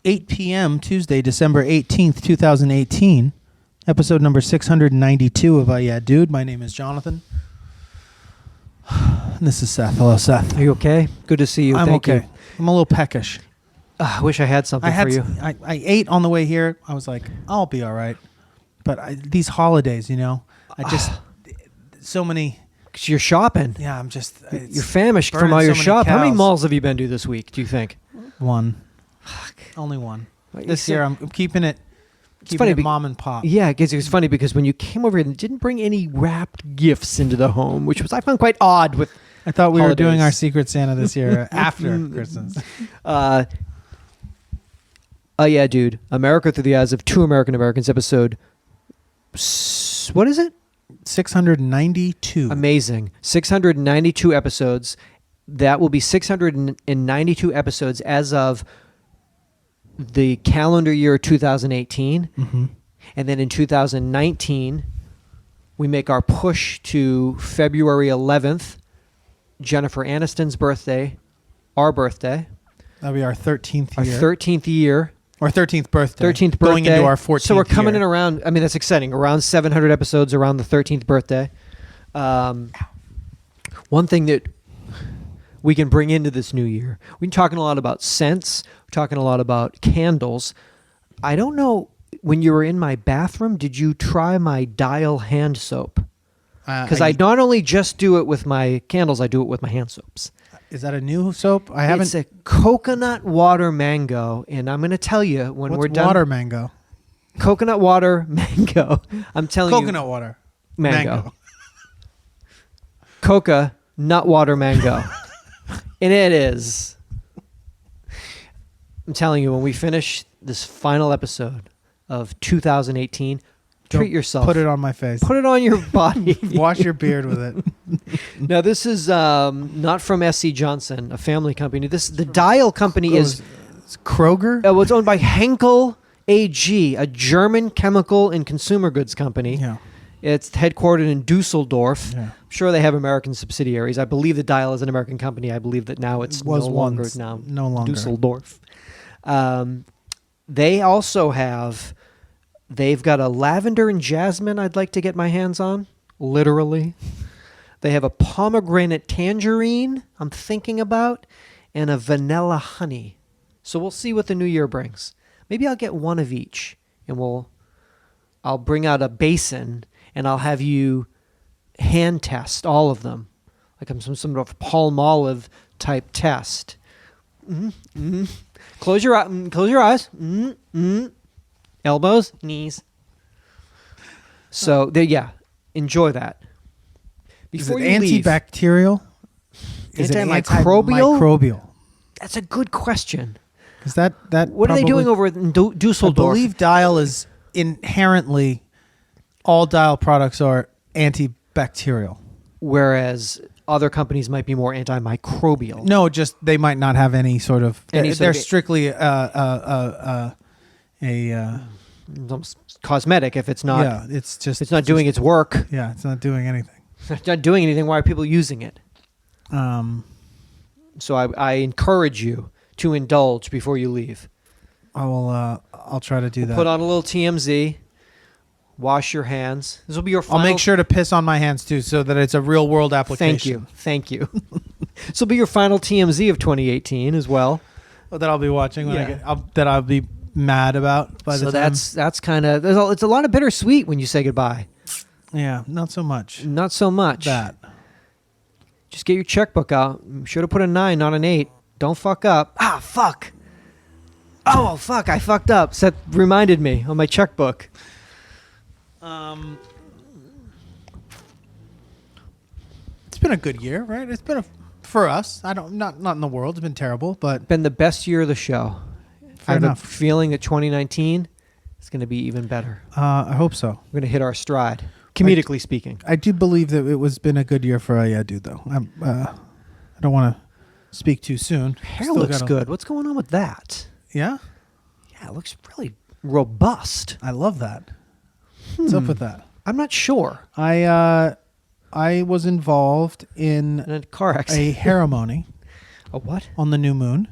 8 p.m. Tuesday, December 18th, 2018. Episode number 692 of Yeah Dude. My name is Jonathan. This is Seth. Hello, Seth. Are you okay? Good to see you. I'm Thank okay. you. I'm a little peckish. I wish I had something for you. I ate on the way here. I was like, I'll be all right. But these holidays, I just... so many... Because you're shopping. Yeah, I'm just... You're famished from all your shop. How many malls have you been to this week, do you think? One. Fuck. Only one. What, This year, I'm keeping it... It's funny, mom and pop. Yeah, it was funny because when you came over here and didn't bring any wrapped gifts into the home, which was I found quite odd with I thought we holidays. were doing our Secret Santa this year after Christmas. Yeah, dude. America Through the Eyes of Two American Americans, episode... What is it? 692. Amazing. 692 episodes. That will be 692 episodes as of the calendar year 2018. Mm-hmm. And then in 2019, we make our push to February 11th, Jennifer Aniston's birthday, our birthday. That'll be our 13th year. Our 13th year. Or 13th birthday. 13th birthday. Going into our 14th So we're coming year. in around, I mean, that's exciting, around 700 episodes around the 13th birthday. One thing that we can bring into this new year, we've been talking a lot about scents, we're talking a lot about candles. I don't know, when you were in my bathroom, did you try my Dial hand soap? Because I not only just do it with my candles, I do it with my hand soaps. Is that a new soap? I haven't. It's a coconut water mango, and I'm going to tell you when we're done. Water mango. Coconut water mango. I'm telling you. Coconut water. Mango. Coca nut water mango. And it is. I'm telling you, when we finish this final episode of 2018, treat yourself. Put it on my face. Put it on your body. Wash your beard with it. Now, this is not from S.C. Johnson, a family company. The Dial company is... It's Kroger? It's owned by Henkel AG, a German chemical and consumer goods company. Yeah. It's headquartered in Dusseldorf. Yeah. I'm sure they have American subsidiaries. I believe the Dial is an American company. I believe that now it's no longer Dusseldorf. They also have... They've got a lavender and jasmine I'd like to get my hands on, literally. They have a pomegranate tangerine I'm thinking about, and a vanilla honey. So we'll see what the new year brings. Maybe I'll get one of each, and I'll bring out a basin, and I'll have you hand test all of them, like I'm some sort of Palmolive type test. Mm-hmm. Mm-hmm. Close your eyes. Mm-hmm. Mm-hmm. Elbows, knees. So, enjoy that. Before you leave, antibacterial? Is it antimicrobial? Microbial. That's a good question. Is that what are they doing over in Dusseldorf? I believe Dial is inherently, all Dial products are antibacterial. Whereas other companies might be more antimicrobial. No, just they might not have any sort of... they're strictly cosmetic if it's not. Yeah, it's not doing its work. Yeah, it's not doing anything. It's not doing anything. Why are people using it? So I encourage you to indulge before you leave. I'll try to do that. Put on a little TMZ. Wash your hands. This will be your final... I'll make sure to piss on my hands too, so that it's a real world application. Thank you. This will be your final TMZ of 2018 as well. That I'll be watching when that I'll be mad about by the time. So that's kind of... It's a lot of bittersweet when you say goodbye. Yeah, not so much. Not so much. That. Just get your checkbook out. Should have put a 9, not an 8. Don't fuck up. Ah, fuck. Oh, fuck, I fucked up. Seth reminded me on my checkbook. It's been a good year, right? It's been for us. Not in the world. It's been terrible, but been the best year of the show. I have a feeling that 2019 is going to be even better. I hope so. We're going to hit our stride, comedically speaking. I do believe that it was been a good year for Yeah Dude, though. I don't want to speak too soon. Hair looks good. What's going on with that? Yeah? Yeah, it looks really robust. I love that. What's up with that? I'm not sure. I was involved in a car accident. A ceremony. A what? On the new moon.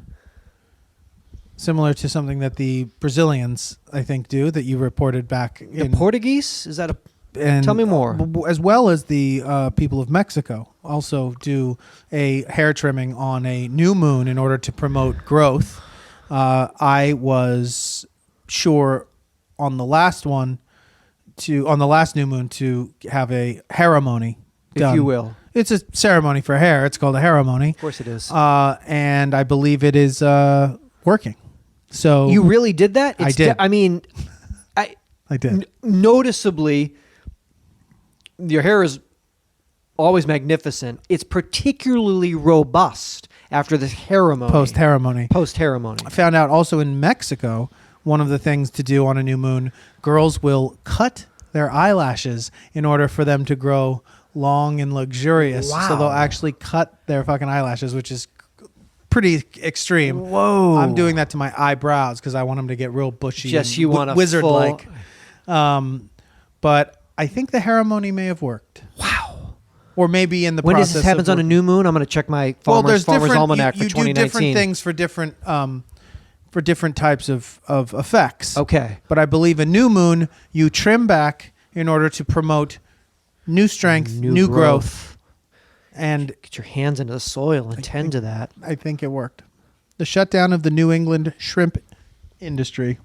similar to something that the Brazilians, I think, do, that you reported back The Portuguese? Is that a... and Tell me more. as well as the people of Mexico also do a hair trimming on a new moon in order to promote growth. I was sure on the last new moon to have a ceremony done. If you will. It's a ceremony for hair. It's called a ceremony. Of course it is. And I believe it is working. So You really did that? I did. I did. Noticeably, your hair is always magnificent. It's particularly robust after this ceremony. Post-ceremony. Post-ceremony. I found out also in Mexico, one of the things to do on a new moon, girls will cut their eyelashes in order for them to grow long and luxurious. Wow. So they'll actually cut their fucking eyelashes, which is pretty extreme. Whoa. I'm doing that to my eyebrows because I want them to get real bushy. Just and you want a wizard-like. But I think the ceremony may have worked. Wow. Or maybe in the When process this happens on a new moon, I'm going to check my Farmer's Almanac for 2019. You do different things for different types of effects. Okay. But I believe a new moon, you trim back in order to promote new strength, new growth. And Get your hands into the soil and tend to that. I think it worked. The shutdown of the New England shrimp industry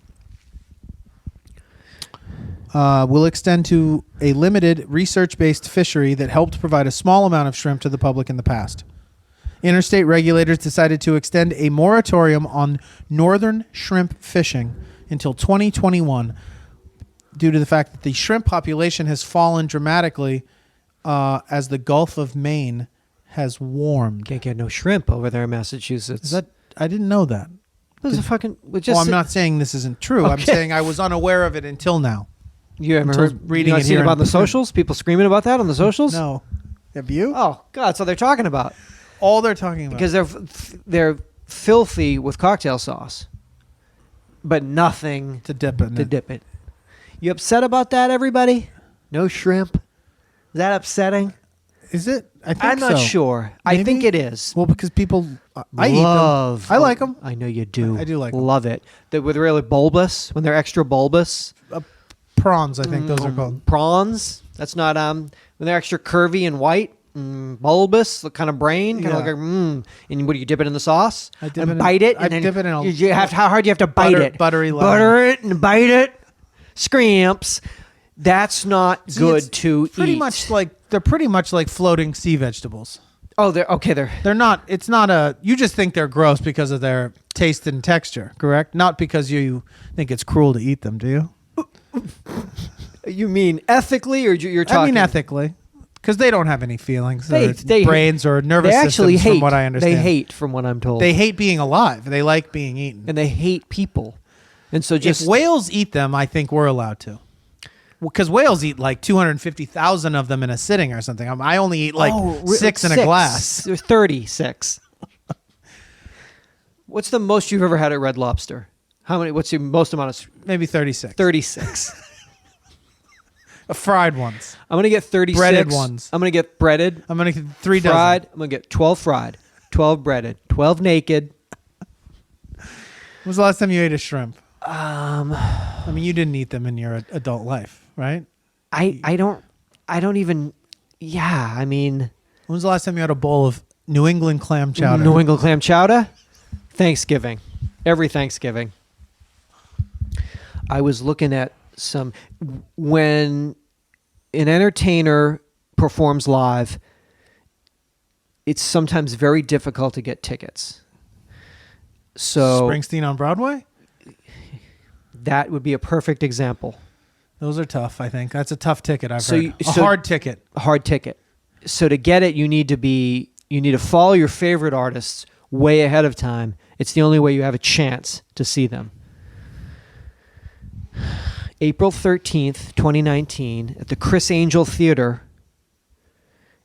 will extend to a limited research-based fishery that helped provide a small amount of shrimp to the public in the past. Interstate regulators decided to extend a moratorium on northern shrimp fishing until 2021 due to the fact that the shrimp population has fallen dramatically as the Gulf of Maine has warmed. Can't get no shrimp over there in Massachusetts. Is that? I didn't know that. There's a fucking... I'm not saying this isn't true. Okay. I'm saying I was unaware of it until now. You haven't Until heard reading you it not seen here about in- the socials? People screaming about that on the socials? No. Have you? Oh, God, that's what they're talking about. All they're talking about. Because they're filthy with cocktail sauce, but nothing to dip it. to dip it. You upset about that, everybody? No shrimp? Is that upsetting? Is it? I think I'm not so. sure. I Maybe? think it is. Well, because people, I Love. eat them. I like them. I know you do. I do like 'em. Love it. They're really bulbous, when they're extra bulbous. Prawns, I think those are called. Prawns. That's not when they're extra curvy and white, bulbous, the kind of brain, kind of Yeah. like And what do you dip it in the sauce? I dip and it in- bite it. I And then dip it in a- you have how hard do you have to bite Butter- it? buttery lemon. Butter it and bite it. Scramps. That's not See, good it's to pretty eat. much like they're pretty much like floating sea vegetables. Oh, they're okay. They're not. It's not a. You just think they're gross because of their taste and texture, correct? Not because you think it's cruel to eat them, do you? You mean ethically, or you're talking? I mean ethically, because they don't have any feelings, They or brains, or nervous They actually systems, hate. from what I understand. They hate, from what I'm told. They hate being alive. They like being eaten. and they hate people. And so just If whales eat them, I think we're allowed to. Because whales eat like 250,000 of them in a sitting or something. I only eat like six in a glass. There's 36. What's the most you've ever had at Red Lobster? How many? What's the most amount of? Maybe 36. 36. Fried ones. I'm gonna get 36. Breaded ones. I'm gonna get breaded. I'm going to get 3 fried. dozen. I'm gonna get 12 fried, 12 breaded, 12 naked. When was the last time you ate a shrimp? I I mean, you didn't eat them in your adult life, right? I don't even. Yeah, I mean, When was the last time you had a bowl of New England clam chowder? New England clam chowder. Thanksgiving, every Thanksgiving. I was looking at when an entertainer performs live, it's sometimes very difficult to get tickets. So Springsteen on Broadway? that would be a perfect example. Those are tough, I think. That's a tough ticket, I've So heard. you- A so- hard ticket. A hard ticket. So to get it, you need to follow your favorite artists way ahead of time. It's the only way you have a chance to see them. April 13th, 2019, at the Chris Angel Theater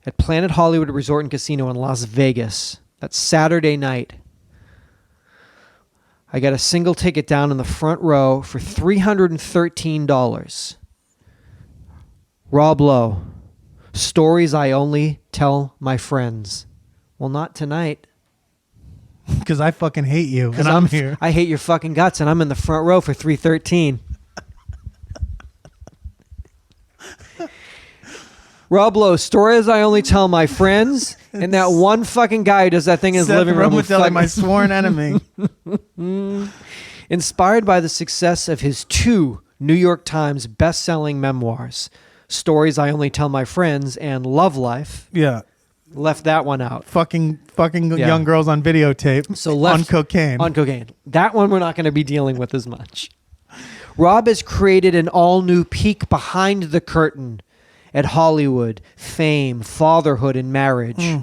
at Planet Hollywood Resort and Casino in Las Vegas. That's Saturday night. I got a single ticket down in the front row for $313. Rob Lowe. Stories I only tell my friends. Well, not tonight. Because I fucking hate you, and I'm here. I hate your fucking guts, and I'm in the front row for 313. Rob Lowe, stories I only tell my friends, and that one fucking guy who does that thing in his Seth living room. Romatelli, my sworn enemy. Inspired by the success of his 2 New York Times best-selling memoirs, Stories I Only Tell My Friends and Love Life. Yeah. Left that one out. Fucking Yeah. young girls on videotape. So left on cocaine. On cocaine. That one we're not going to be dealing with as much. Rob has created an all-new peek behind the curtain at Hollywood, fame, fatherhood, and marriage.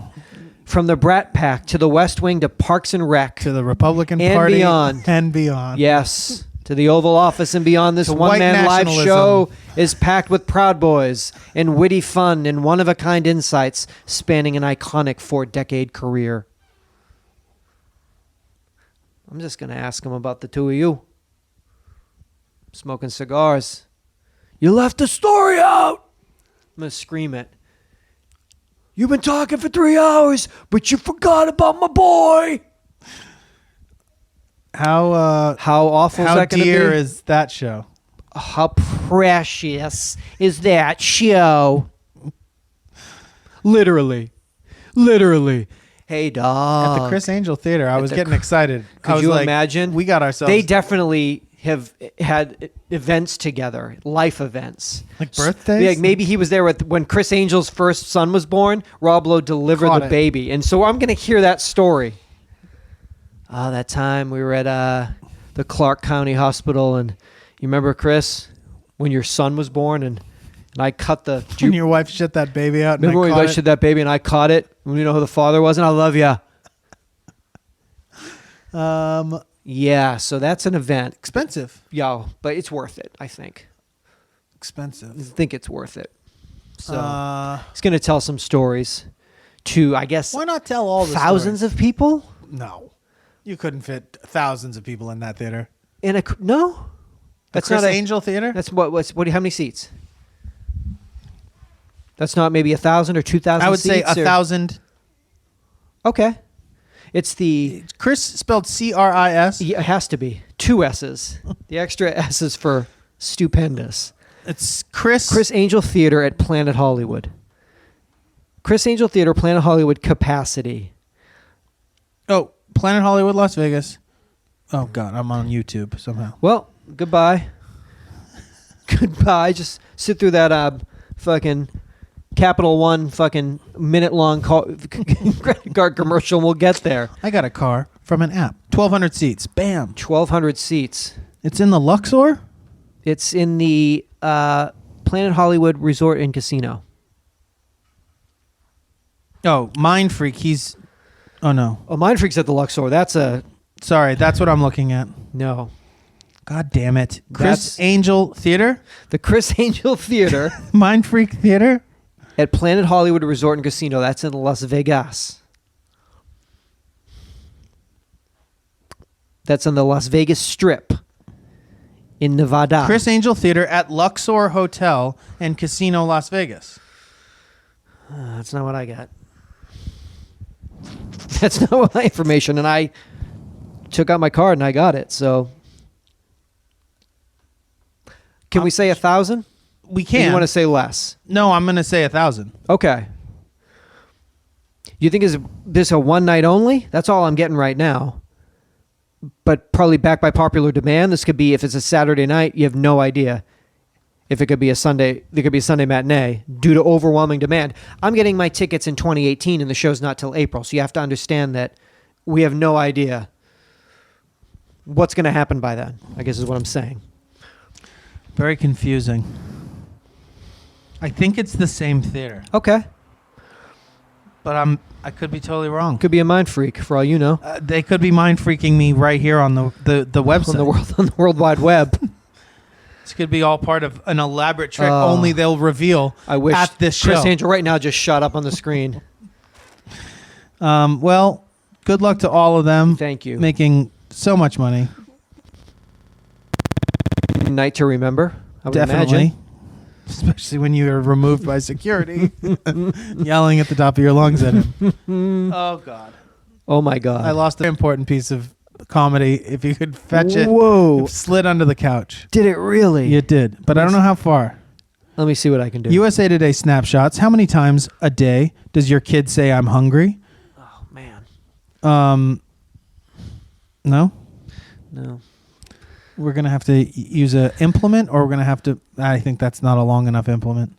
From the Brat Pack to the West Wing to Parks and Rec. To the Republican and Party beyond. and beyond. Yes. To the Oval Office and beyond. This To one-man white live nationalism. show is packed with Proud Boys and witty fun and one-of-a-kind insights spanning an iconic 4-decade career. I'm just going to ask him about the 2 of you. Smoking cigars. You left the story out! I'm going to scream it. You've been talking for 3 hours, but you forgot about my boy! How awful is how that going to be? dear is that show? How precious is that show? Literally. Hey, dog. At the Chris Angel Theater, I was getting excited. I Could was you like, imagine? We got ourselves They definitely have had events together, life events. like birthdays. Like maybe he was there when Chris Angel's first son was born. Rob Lowe delivered Caught the it. baby. And so I'm going to hear that story. Oh, that time we were at the Clark County Hospital. And you remember, Chris, when your son was born and I cut the... When your wife shit that baby out. Remember when and I you caught guys shit that baby and I caught it? You know who the father was? And I love you. it? Yeah, so that's an event. Expensive. Yo, but it's worth it, I think. I Expensive. think it's worth it. So he's going to tell some stories to, I guess, Why not tell all the thousands of people? No, you couldn't fit thousands of people in that theater. No, that's Chris not Angel Theater. That's how many seats? That's not maybe 1,000 or 2,000. I would say seats, or- 1,000. Okay, it's the Chris spelled CRIS. yeah, it has to be 2 S's. The extra S's for stupendous. It's Chris. Chris Angel Theater at Planet Hollywood. Chris Angel Theater, Planet Hollywood capacity. Oh, Planet Hollywood, Las Vegas. Oh God, I'm on YouTube somehow. Well, goodbye. Goodbye. Just sit through that fucking Capital One fucking minute-long credit card commercial and we'll get there. I got a car from an app. 1,200 seats. Bam. 1,200 seats. It's in the Luxor. It's in the Planet Hollywood Resort and Casino. Oh, Mind Freak. He's. Oh no. Oh, Mind Freak's at the Luxor. That's a... Sorry, that's what I'm looking at. No. God damn it. Chris That's- Angel Theater. The Chris Angel Theater Mind Freak Theater. at Planet Hollywood Resort and Casino. That's in Las Vegas. That's on the Las Vegas Strip in Nevada. Chris Angel Theater at Luxor Hotel and Casino, Las Vegas. That's not what I got. That's not what my information, and I took out my card and I got it. So, can we say 1,000? We Or can. you want to say less? No, I'm going to say 1,000. Okay. You think is this a one night only? That's all I'm getting right now. But probably backed by popular demand. This could be, if it's a Saturday night, you have no idea. If it could be a Sunday, there could be a Sunday matinee due to overwhelming demand. I'm getting my tickets in 2018 and the show's not till April. So you have to understand that we have no idea what's going to happen by then, I guess is what I'm saying. Very confusing. I think it's the same theater, Okay. but I could be totally wrong. Could be a mind freak for all you know. They could be mind freaking me right here on the website. On the World Wide Web. This could be all part of an elaborate trick. Oh. Only they'll reveal I wish at this show. Chris Angel right now just shot up on the screen. Well, good luck to all of them. Thank you. Making so much money. Night to remember. I would Definitely. imagine. Especially when you are removed by security, yelling at the top of your lungs at him. Oh God. Oh my God. I lost an important piece of comedy. If you could fetch it, Whoa. it slid under the couch. Did it really? It did, but I don't know how far. Let me see what I can do. USA Today snapshots. How many times a day does your kid say I'm hungry? Oh, man. No? No. We're going to have to use an implement, or we're going to have to... I think that's not a long enough implement.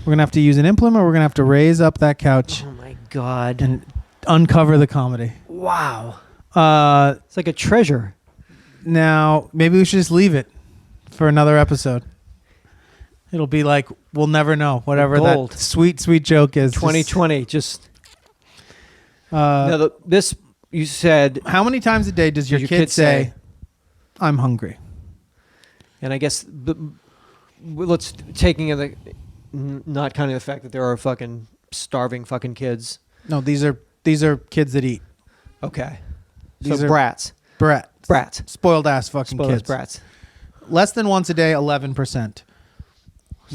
We're going to have to use an implement, or we're going to have to raise up that couch Oh, my God. and uncover the comedy. Wow. Uh, It's like a treasure. Now, maybe we should just leave it for another episode. It'll be like, we'll never know. Whatever Gold. that sweet, sweet joke is. 2020. Now, this, you said... How many times a day does your kid say, I'm hungry? And I guess let's taking in the not counting the fact that there are fucking starving fucking kids. No, these are kids that eat. Okay, These so are brats, spoiled ass fucking spoiled kids. brats. Less than once a day, 11%.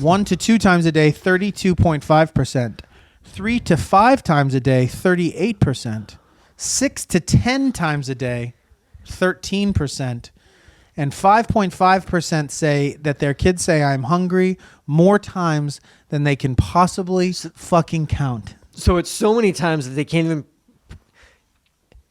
1 to 2 times a day, 32.5%. 3 to 5 times a day, 38%. 6 to 10 times a day, 13%. And 5.5% say that their kids say I'm hungry more times than they can possibly fucking count. So it's so many times that they can't even.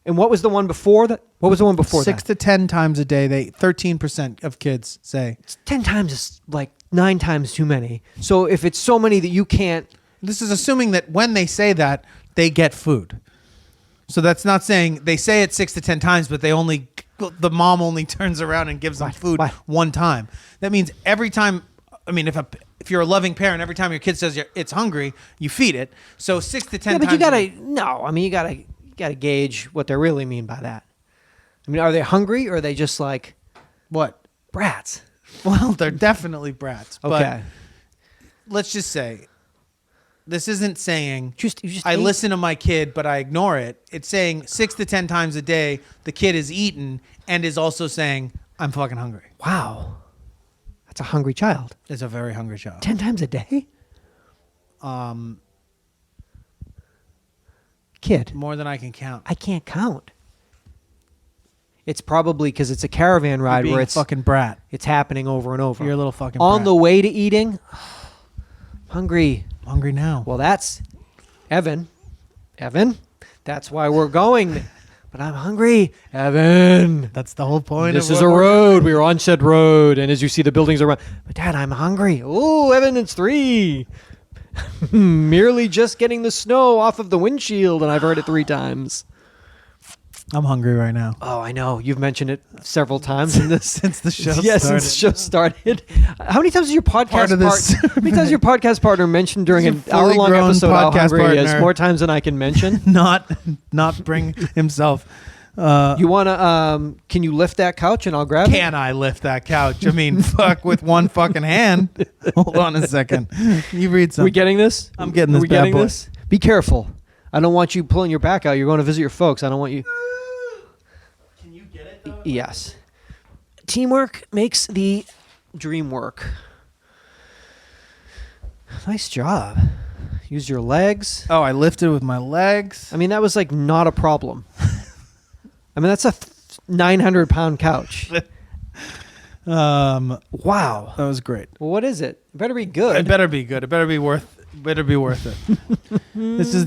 And what was the one before that? What was the one before 6 that? to 10 times a day, 13% of kids say. 10 times is like 9 times too many. So if it's so many that you can't. This is assuming that when they say that, they get food. So that's not saying they say it 6 to 10 times, but the mom only turns around and gives them food one time. That means every time, I mean, if you're a loving parent, every time your kid says it's hungry, you feed it. So 6 to 10 times. Yeah, but you gotta gauge what they really mean by that. I mean, are they hungry or are they just like What? brats? Well, they're definitely brats. Okay. But let's just say, this isn't saying You just I ate? listen to my kid, but I ignore it. It's saying 6 to 10 times a day, the kid is eaten and is also saying, I'm fucking hungry. Wow. That's a hungry child. It's a very hungry child. 10 times a day? Kid. More than I can count. I can't count. It's probably because it's a caravan ride Being where a it's fucking brat. it's happening over and over. You're a little fucking On brat. the way to eating, hungry. I'm hungry now. Well, that's Evan. That's why we're going. But I'm hungry. Evan. That's the whole point. This of is what a we're- road. We were on said road. And as you see, the buildings around. But Dad, I'm hungry. Oh, Evan, it's 3. Merely just getting the snow off of the windshield. And I've heard it 3 times. I'm hungry right now. Oh, I know. You've mentioned it several times in this. Since the show Yes, started. since the show started. How many times has your podcast Part of this- how many times has your podcast partner mentioned during He's an a fully hour-long grown episode how podcast hungry he is? partner. More times than I can mention. not bring himself. You want to, can you lift that couch and I'll grab it? Can I lift that couch? I mean, fuck, with one fucking hand. Hold on a second. You read Are something. we getting this? I'm getting Are this we bad getting boy. this? Be careful. I don't want you pulling your back out. You're going to visit your folks. I don't want you. Can you get it though? Yes. Teamwork makes the dream work. Nice job. Use your legs. Oh, I lifted with my legs. I mean, that was like not a problem. I mean, that's a 900-pound couch. Wow. That was great. Well, what is it? It better be good. It better be good. It better be worth it. This is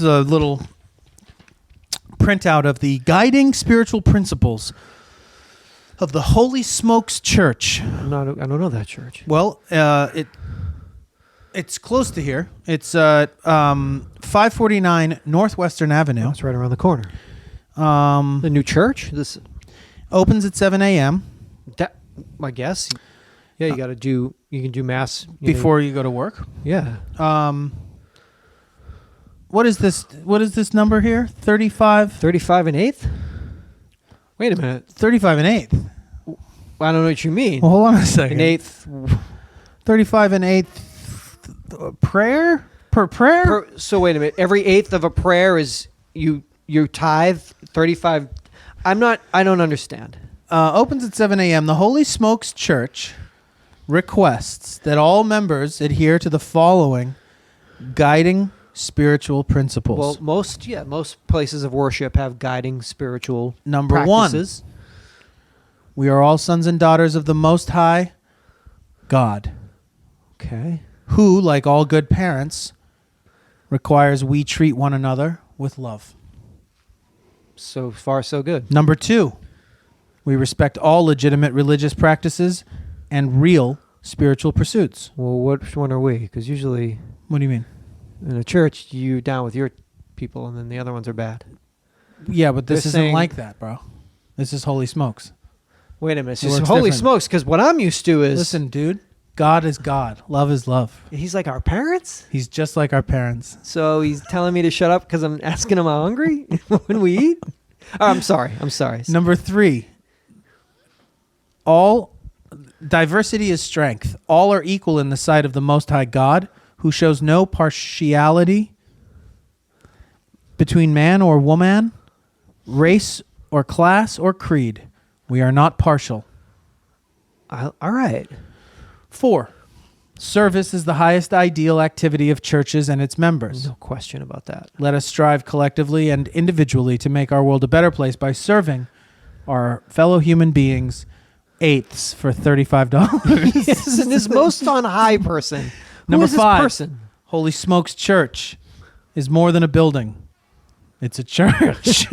a little printout of the guiding spiritual principles of the Holy Smokes Church. I don't know that church. Well, it's close to here. It's 549 Northwestern Avenue. It's right around the corner. The new church? This Opens at 7 a.m. that I guess. Yeah, you can do mass before you go to work. Yeah. What is this? What is this number here? 35? 35 and 8th? Wait a minute. 35 and 8th. I don't know what you mean. Well, hold on a second. An 8th 35 and 8th prayer? Per prayer? so wait a minute. Every 8th of a prayer is you tithe 35. I don't understand. Opens at 7 a.m. The Holy Smokes Church requests that all members adhere to the following guiding spiritual principles. Well, most places of worship have guiding spiritual Number practices. 1, we are all sons and daughters of the Most High God, Okay. who, like all good parents, requires we treat one another with love. So far, so good. Number 2, we respect all legitimate religious practices and real spiritual pursuits. Well, which one are we? Because usually What do you mean? in a church, you're down with your people, and then the other ones are bad. Yeah, but this They're isn't saying- like that, bro. This is holy smokes. Wait a minute. It works Holy different. smokes, because what I'm used to is... Listen, dude, God is God. Love is love. He's like our parents? He's just like our parents. So he's telling me to shut up because I'm asking him how hungry when we eat? Oh, I'm sorry. Number 3, all diversity is strength. All are equal in the sight of the Most High God, who shows no partiality between man or woman, race or class or creed. We are not partial. All right. 4, service is the highest ideal activity of churches and its members. No question about that. Let us strive collectively and individually to make our world a better place by serving our fellow human beings eighths for $35. Yes, and this most on high person. Who Number is this 5, person? Holy Smokes Church is more than a building. It's a church.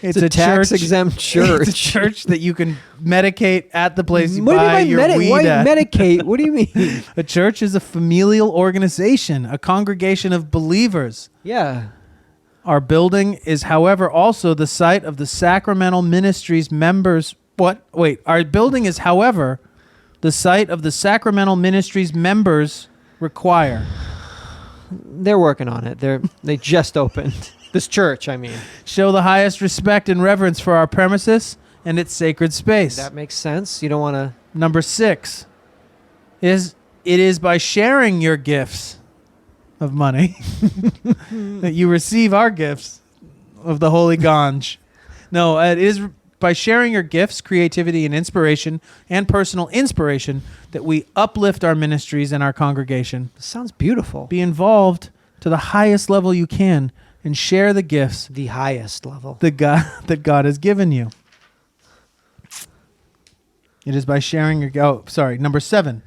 It's a tax-exempt church. It's a church that you can medicate at the place you What do buy you your mean weed why at. medicate? What do you mean? A church is a familial organization, a congregation of believers. Yeah. Our building is, however, also the site of the sacramental ministries members. What? Wait. Our building is, however, the site of the sacramental ministries members require. They're working on it. They just opened. This church, I mean. Show the highest respect and reverence for our premises and its sacred space. That makes sense. You don't want to... Number 6 is it is by sharing your gifts of money that you receive our gifts of the Holy Ganj. No, it is by sharing your gifts, creativity, and inspiration, and personal inspiration that we uplift our ministries and our congregation. Sounds beautiful. Be involved to the highest level you can and share the gifts The highest level. that God has given you. It is by sharing your... Number 7.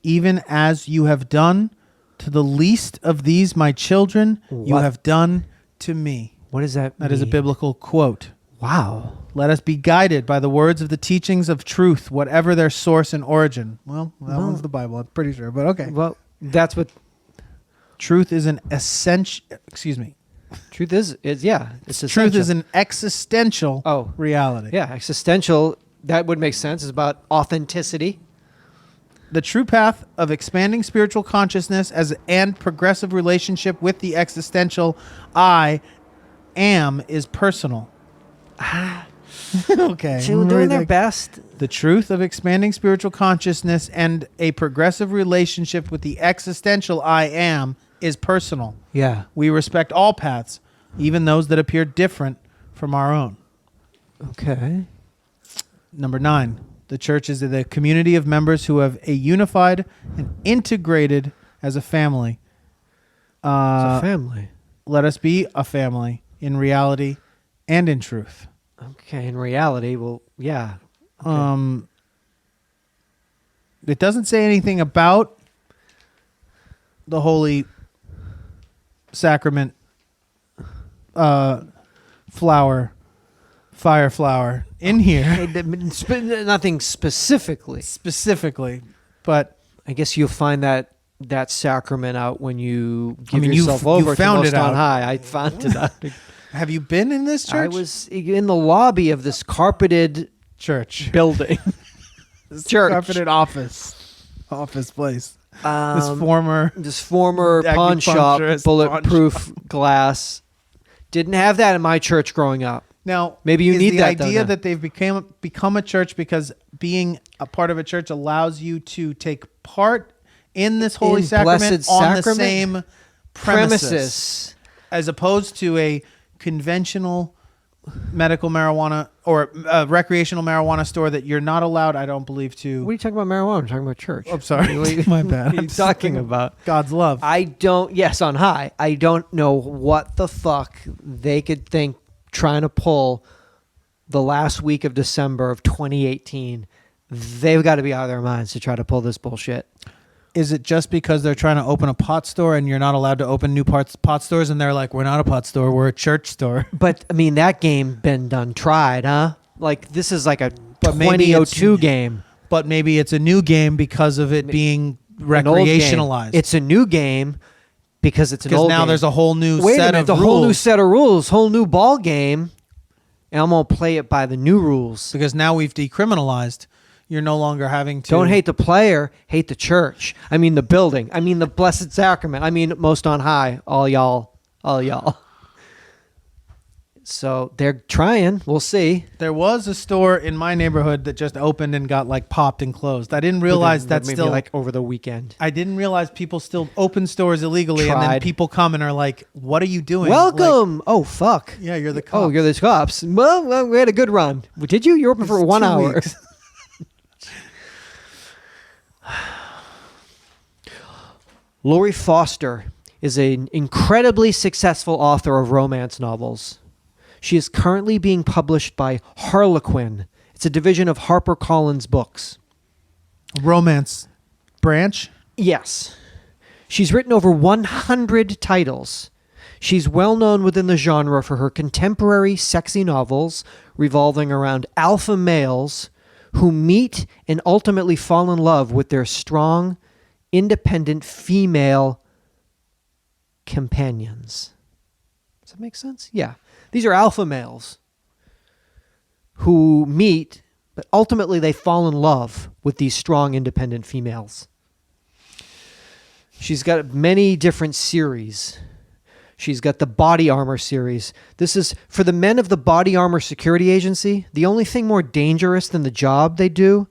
Even as you have done to the least of these, my children, you What? have done to me. What does that mean? That is a biblical quote. Wow. Let us be guided by the words of the teachings of truth, whatever their source and origin. Well, that one's the Bible, I'm pretty sure, but okay. Well, that's what Truth is an essential... Excuse me. truth is. It's Truth essential. is an existential reality. Yeah, existential. That would make sense. It's about authenticity. The true path of expanding spiritual consciousness and progressive relationship with the existential I am is personal. Okay. Two doing their best. The truth of expanding spiritual consciousness and a progressive relationship with the existential I am is personal. Yeah. We respect all paths, even those that appear different from our own. Okay. Number 9, the church is the community of members who have a unified and integrated as a family. It's a family. Let us be a family in reality and in truth. Okay. In reality, well, yeah. Okay. It doesn't say anything about the Holy Sacrament fire flower in here Nothing specifically. but I guess you'll find that sacrament out when you give mean, yourself you over found to it Most on out. High. I found it out. have you been in this church? I was in the lobby of this carpeted church building. This church. carpeted office place. This former pawn shop, acupuncturist bulletproof glass. Didn't have that in my church growing up. Now, Maybe you is need the that, though, idea now. that they've become a church because being a part of a church allows you to take part in this holy In sacrament blessed on the sacrament? same premises, as opposed to a conventional medical marijuana or recreational marijuana store that you're not allowed, I don't believe, to. What are you talking about marijuana? I'm talking about church. I'm sorry. My bad. What are you talking about? God's love. Yes, on high. I don't know what the fuck they could think trying to pull the last week of December of 2018. They've got to be out of their minds to try to pull this bullshit. Is it just because they're trying to open a pot store and you're not allowed to open new pot stores, and they're like, we're not a pot store, we're a church store? But I mean, that game been done, tried, huh? Like this is like a But maybe 2002 game. But maybe it's a new game because of it being An old game. recreationalized. It's a new game because it's an because old now game. there's a whole new Wait set a minute, of a rules. whole new set of rules, whole new ball game, and I'm gonna play it by the new rules. Because now we've decriminalized. You're no longer having to. Don't hate the player, hate the church. I mean the building. I mean the Blessed Sacrament. I mean most on high. All y'all. So they're trying. We'll see. There was a store in my neighborhood that just opened and got like popped and closed. I didn't realize that's maybe still like over the weekend. I didn't realize people still open stores illegally, and then Tried. people come and are like, "What are you doing?" Welcome. Oh fuck. Like, yeah, you're the cops. Oh, you're the cops. Well, we had a good run. Did you? You were open for It's 1 2 hour. weeks. Laurie Foster is an incredibly successful author of romance novels. She is currently being published by Harlequin. It's a division of HarperCollins Books. Romance branch. Yes. She's written over 100 titles. She's well known within the genre for her contemporary sexy novels revolving around alpha males who meet and ultimately fall in love with their strong, independent female companions. Does that make sense? Yeah. These are alpha males who meet, but ultimately they fall in love with these strong, independent females. She's got many different series. She's got the Body Armor series. This is for the men of the Body Armor Security Agency. The only thing more dangerous than the job they do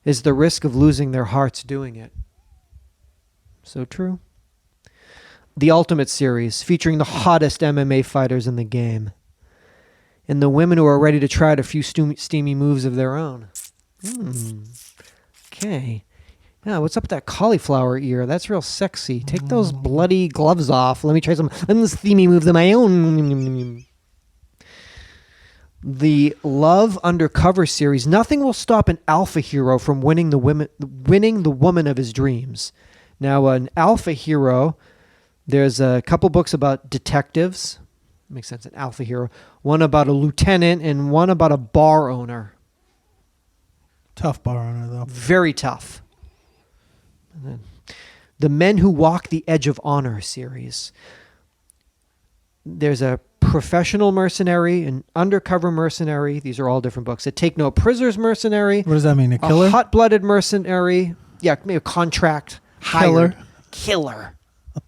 is the risk of losing their hearts doing it. So true. The Ultimate series, featuring the hottest MMA fighters in the game. And the women who are ready to try out a few steamy moves of their own. Okay. Yeah, what's up with that cauliflower ear? That's real sexy. Take those bloody gloves off. Let me try some steamy moves of my own. The Love Undercover series. Nothing will stop an alpha hero from winning the woman of his dreams. Now, an alpha hero, there's a couple books about detectives. Makes sense, an alpha hero. One about a lieutenant and one about a bar owner. Tough bar owner, though. Very tough. And then the Men Who Walk the Edge of Honor series. There's a professional mercenary, an undercover mercenary. These are all different books. A Take No Prisoners mercenary. What does that mean? A killer? A hot-blooded mercenary. Yeah, maybe a contract Killer. hired. Killer.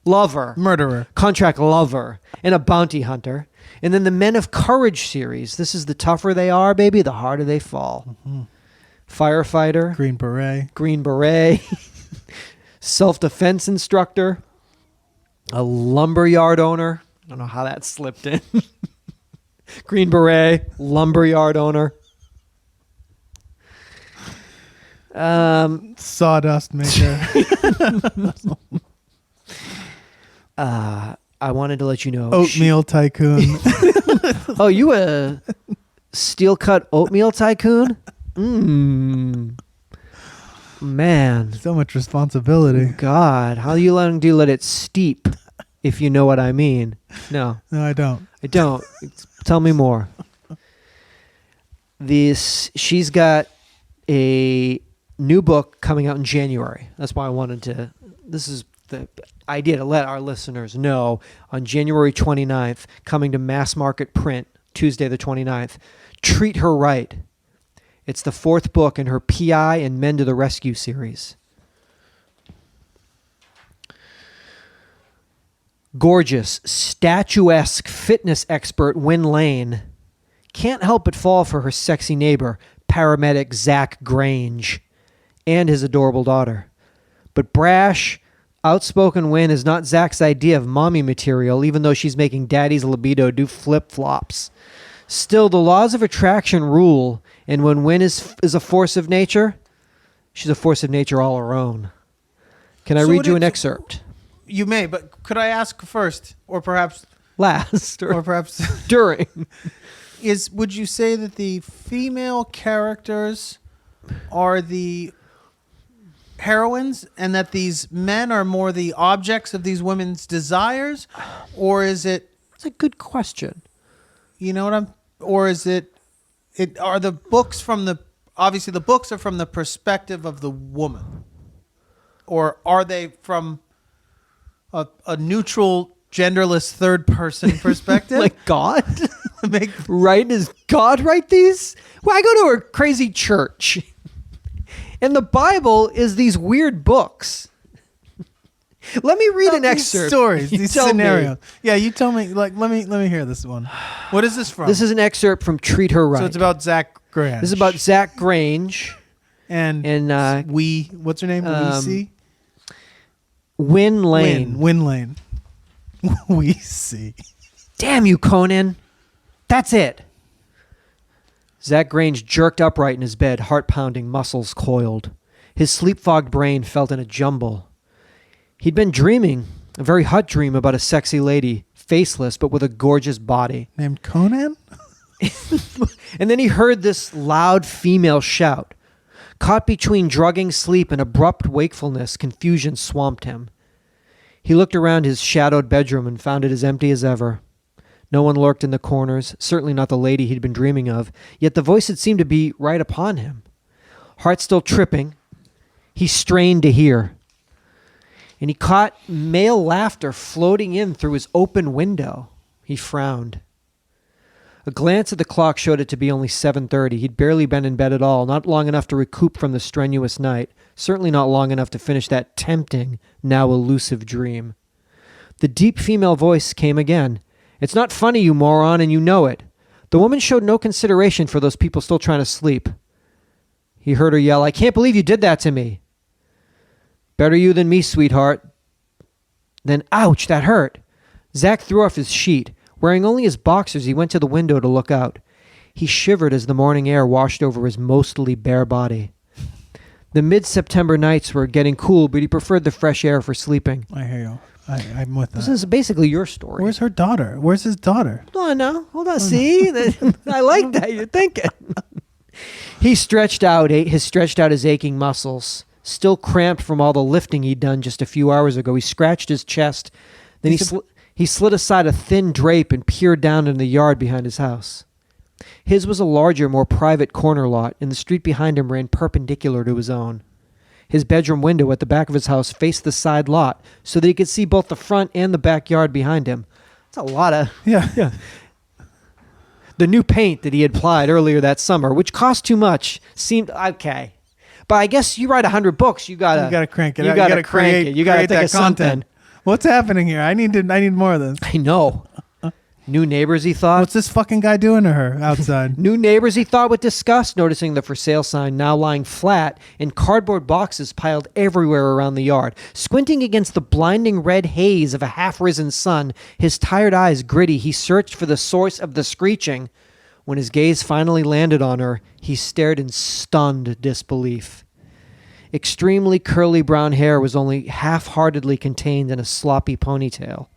Lover. Murderer. Contract lover. And a bounty hunter. And then the Men of Courage series. This is the tougher they are, baby, the harder they fall. Mm-hmm. Firefighter. Green beret. Green beret. Self-defense instructor. A lumberyard owner. I don't know how that slipped in. Green beret. Lumberyard owner. Sawdust maker. I wanted to let you know. Oatmeal tycoon. Oh, you a steel cut oatmeal tycoon? Man. So much responsibility. God, how do you let it steep, if you know what I mean? No, No, I don't. I don't. Tell me more. She's got a new book coming out in January. That's why I wanted to. This is the idea to let our listeners know on January 29th, coming to mass market print, Tuesday the 29th. Treat Her Right. It's the 4th book in her PI and Men to the Rescue series. Gorgeous, statuesque fitness expert Wynn Lane can't help but fall for her sexy neighbor, paramedic Zach Grange, and his adorable daughter. But brash, outspoken Wynn is not Zach's idea of mommy material, even though she's making daddy's libido do flip-flops. Still, the laws of attraction rule, and when Wynn is a force of nature, she's a force of nature all her own. Can I read you an excerpt? You may, but could I ask first, or perhaps Last, or perhaps during. Would you say that the female characters are the heroines and that these men are more the objects of these women's desires, or is it? That's a good question. You know what I'm? Or is it? Are the books from the? Obviously, the books are from the perspective of the woman, or are they from a neutral, genderless third person perspective? Like God? Right? Does God write these? Well, I go to a crazy church. And the Bible is these weird books. Let me read an excerpt. These stories, these scenarios. Yeah, you tell me. Like, let me hear this one. What is this from? This is an excerpt from Treat Her Right. So it's about Zach Grange. This is about Zach Grange. And what's her name? Wynn Lane. Wynn Lane. We see. Damn you, Conan. That's it. Zach Grange jerked upright in his bed, heart pounding, muscles coiled. His sleep-fogged brain felt in a jumble. He'd been dreaming, a very hot dream about a sexy lady, faceless but with a gorgeous body. Named Conan? And then he heard this loud female shout. Caught between drugging sleep and abrupt wakefulness, confusion swamped him. He looked around his shadowed bedroom and found it as empty as ever. No one lurked in the corners, certainly not the lady he'd been dreaming of, yet the voice had seemed to be right upon him. Heart still tripping, he strained to hear. And he caught male laughter floating in through his open window. He frowned. A glance at the clock showed it to be only 7:30. He'd barely been in bed at all, not long enough to recoup from the strenuous night, certainly not long enough to finish that tempting, now elusive dream. The deep female voice came again. It's not funny, you moron, and you know it. The woman showed no consideration for those people still trying to sleep. He heard her yell, I can't believe you did that to me. Better you than me, sweetheart. Then, ouch, that hurt. Zach threw off his sheet. Wearing only his boxers, he went to the window to look out. He shivered as the morning air washed over his mostly bare body. The mid-September nights were getting cool, but he preferred the fresh air for sleeping. I hear you. I'm with that. This is basically your story. Where's her daughter? Where's his daughter? Hold on now. Hold on. See? I like that. You're thinking. He stretched out his aching muscles, still cramped from all the lifting he'd done just a few hours ago. He scratched his chest. Then he slid aside a thin drape and peered down into the yard behind his house. His was a larger, more private corner lot, and the street behind him ran perpendicular to his own. His bedroom window at the back of his house faced the side lot so that he could see both the front and the backyard behind him. That's a lot of... Yeah. The new paint that he had applied earlier that summer, which cost too much, seemed okay. But I guess you write 100 books, you gotta crank it. You gotta crank it. You gotta think of something. What's happening here? I need more of this. I know. New neighbors, he thought. What's this fucking guy doing to her outside? New neighbors, he thought with disgust, noticing the for sale sign now lying flat and cardboard boxes piled everywhere around the yard. Squinting against the blinding red haze of a half-risen sun, his tired eyes gritty, he searched for the source of the screeching. When his gaze finally landed on her, he stared in stunned disbelief. Extremely curly brown hair was only half-heartedly contained in a sloppy ponytail.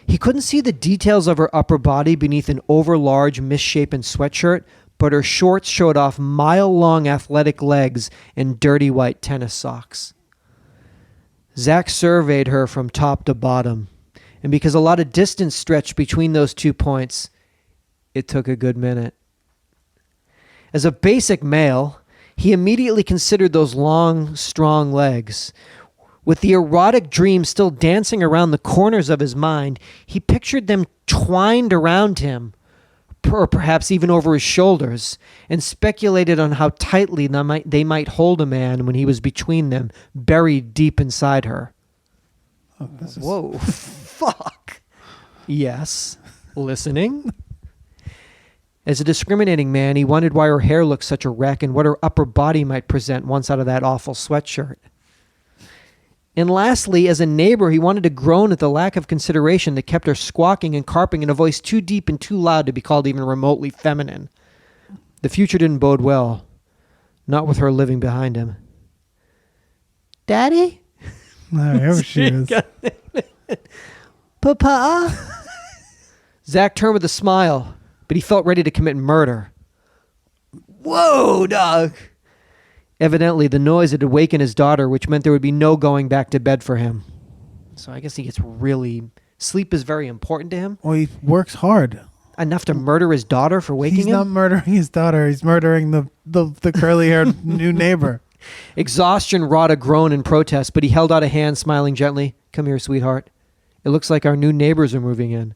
He couldn't see the details of her upper body beneath an overlarge, misshapen sweatshirt, but her shorts showed off mile-long athletic legs and dirty white tennis socks. Zach surveyed her from top to bottom, and because a lot of distance stretched between those 2 points, it took a good minute. As a basic male, he immediately considered those long, strong legs. With the erotic dream still dancing around the corners of his mind, he pictured them twined around him, or perhaps even over his shoulders, and speculated on how tightly they might hold a man when he was between them, buried deep inside her. Oh, Whoa, fuck. Yes, listening. As a discriminating man, he wondered why her hair looked such a wreck and what her upper body might present once out of that awful sweatshirt. And lastly, as a neighbor, he wanted to groan at the lack of consideration that kept her squawking and carping in a voice too deep and too loud to be called even remotely feminine. The future didn't bode well, not with her living behind him. Daddy? Oh, here she is. Papa? Zach turned with a smile, but he felt ready to commit murder. Whoa, dog! Evidently, the noise had awakened his daughter, which meant there would be no going back to bed for him. So I guess he gets really... Sleep is very important to him. Well, he works hard. Enough to murder his daughter for waking him? He's not murdering his daughter. He's murdering the curly-haired new neighbor. Exhaustion wrought a groan in protest, but he held out a hand, smiling gently. Come here, sweetheart. It looks like our new neighbors are moving in.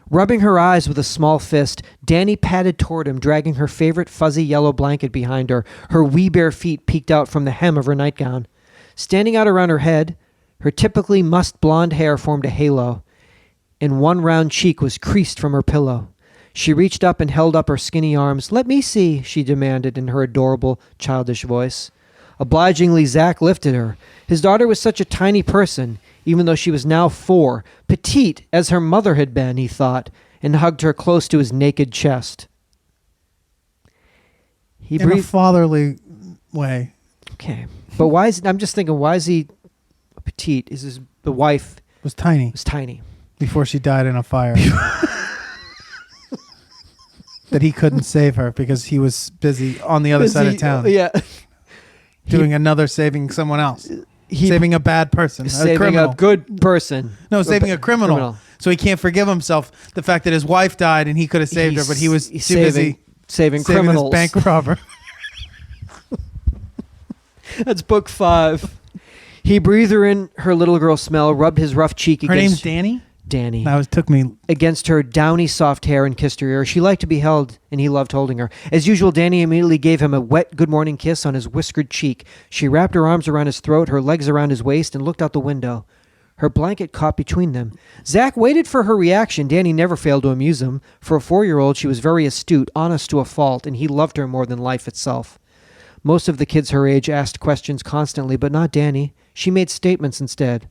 Rubbing her eyes with a small fist, Danny padded toward him, dragging her favorite fuzzy yellow blanket behind her. Her wee bare feet peeked out from the hem of her nightgown. Standing out around her head, her typically mussed blonde hair formed a halo, and one round cheek was creased from her pillow. She reached up and held up her skinny arms. Let me see, she demanded in her adorable, childish voice. Obligingly, Zach lifted her. His daughter was such a tiny person, even though she was now 4, petite as her mother had been, he thought, and hugged her close to his naked chest. He In a breathed. fatherly way. Okay, but why is? I'm just thinking, why is he petite? Is the wife Was tiny was tiny? before she died in a fire. That he couldn't save her because he was busy on the other side of town. Yeah, Doing saving someone else. he Saving a bad person. A saving criminal. a good person. No, saving a criminal. So he can't forgive himself the fact that his wife died and he could have saved her, but he was too busy saving saving criminals. his bank robber. That's book 5. He breathed her in her little girl smell, rubbed his rough cheek Her name's against Danny? Danny. Took me. Against her downy soft hair and kissed her ear. She liked to be held, and he loved holding her. As usual, Danny immediately gave him a wet good morning kiss on his whiskered cheek. She wrapped her arms around his throat, her legs around his waist, and looked out the window. Her blanket caught between them. Zach waited for her reaction. Danny never failed to amuse him. For a 4-year-old, she was very astute, honest to a fault, and he loved her more than life itself. Most of the kids her age asked questions constantly, but not Danny. She made statements instead.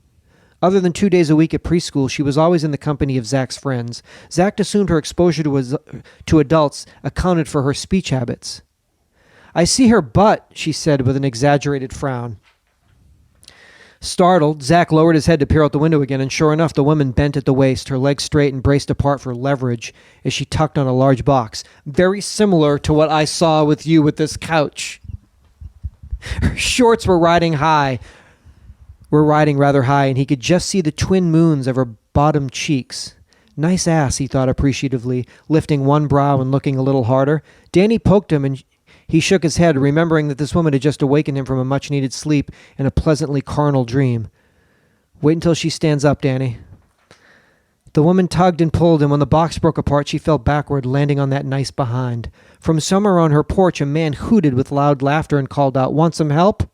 Other than 2 days a week at preschool, she was always in the company of Zach's friends. Zach assumed her exposure to adults accounted for her speech habits. I see her butt, she said with an exaggerated frown. Startled, Zach lowered his head to peer out the window again, and sure enough, the woman bent at the waist, her legs straight and braced apart for leverage as she tucked on a large box. Very similar to what I saw with you with this couch. Her shorts were riding rather high, and he could just see the twin moons of her bottom cheeks. Nice ass, he thought appreciatively, lifting one brow and looking a little harder. Danny poked him, and he shook his head, remembering that this woman had just awakened him from a much-needed sleep and a pleasantly carnal dream. Wait until she stands up, Danny. The woman tugged and pulled, and when the box broke apart, she fell backward, landing on that nice behind. From somewhere on her porch, a man hooted with loud laughter and called out, "Want some help?"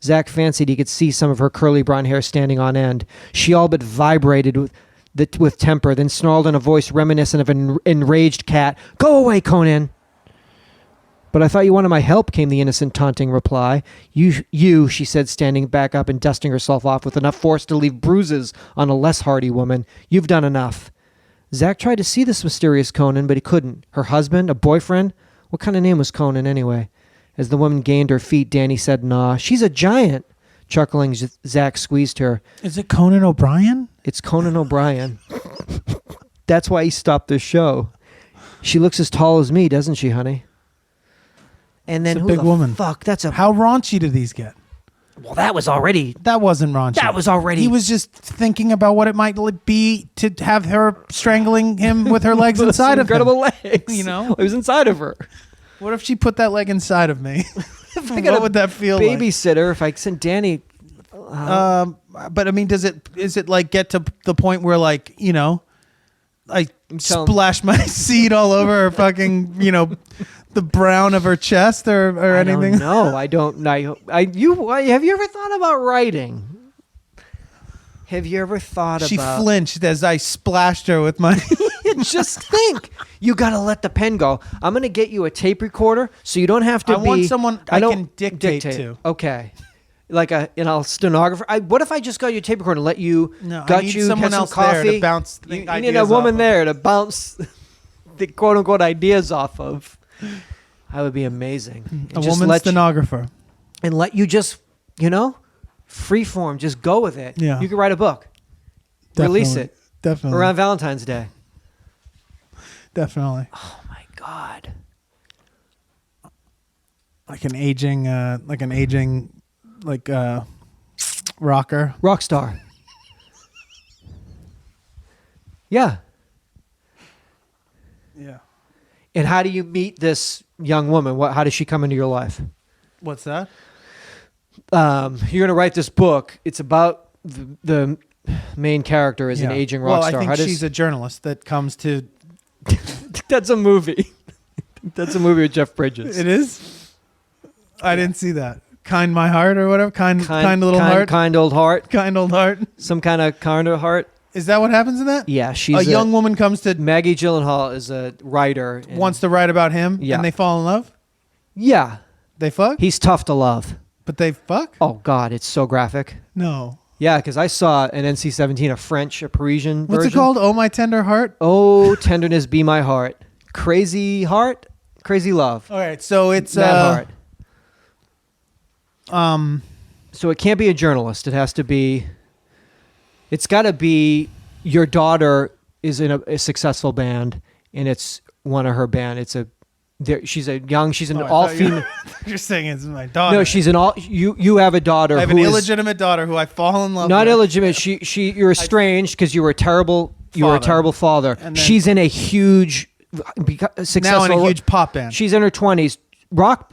Zach fancied he could see some of her curly brown hair standing on end. She all but vibrated with temper, then snarled in a voice reminiscent of an enraged cat, "Go away, Conan!" "But I thought you wanted my help," came the innocent, taunting reply. You, she said, standing back up and dusting herself off with enough force to leave bruises on a less hardy woman. "You've done enough." Zach tried to see this mysterious Conan, but he couldn't. Her husband? A boyfriend? What kind of name was Conan, anyway? As the woman gained her feet, Danny said, "Nah, she's a giant." Chuckling, Zach squeezed her. Is it Conan O'Brien? It's Conan O'Brien. That's why he stopped the show. "She looks as tall as me, doesn't she, honey?" And then It's a who big the woman. fuck? That's a... How raunchy did these get? Well, that was already... That wasn't raunchy. That was already... He was just thinking about what it might be to have her strangling him with her legs Those inside of him. incredible legs. You know? It was inside of her. What if she put that leg inside of me? If I got What a would that feel like? babysitter, if I sent Danny... But I mean, is it like get to the point where, like, you know, I splash my seed all over her fucking, you know, the brown of her chest or anything? I don't know. Have you ever thought about writing? Have you ever thought She about... flinched as I splashed her with my... Just think. You got to let the pen go. I'm going to get you a tape recorder so you don't have to I want someone I can dictate to. Okay. like a stenographer. What if I just got your tape recorder and let you I need someone have some else there coffee? to bounce You need ideas a woman off of. there to bounce the quote unquote ideas off of. That would be amazing. And A just woman let stenographer. and let you just, free form, just go with it. Yeah. You could write a book. Release Definitely. it Definitely. around Valentine's Day. Definitely. Oh my God. Like an aging rocker. Rock star. Yeah. Yeah. And how do you meet this young woman? How does she come into your life? What's that? You're going to write this book. It's about the main character is an aging rock star. I think she's a journalist that comes to... That's a movie. That's a movie with Jeff Bridges. It is? I didn't see that. Kind My Heart or whatever? Kind Little Heart? Kind old heart. Kind Old Heart? Some kind of heart. Is that what happens in that? Yeah, she's a young woman comes to... Maggie Gyllenhaal is a writer. Wants to write about him? Yeah. And they fall in love? Yeah. They fuck? He's tough to love. But they fuck? Oh, God, it's so graphic. No. Yeah, because I saw an NC-17, a Parisian What's version. it called? Oh, My Tender Heart? Oh, tenderness be my heart. Crazy heart, crazy love. All right, so it's... Mad heart. So it can't be a journalist. It has to be... It's got to be your daughter is in a successful band, and it's one of her band. She's an all-female... You're saying it's my daughter. No, she's an all... You have a daughter I have who an is illegitimate daughter who I fall in love not with. illegitimate. You're estranged because you were a terrible father. And then- She's in a huge, successful... Now in a huge pop band. She's in her 20s.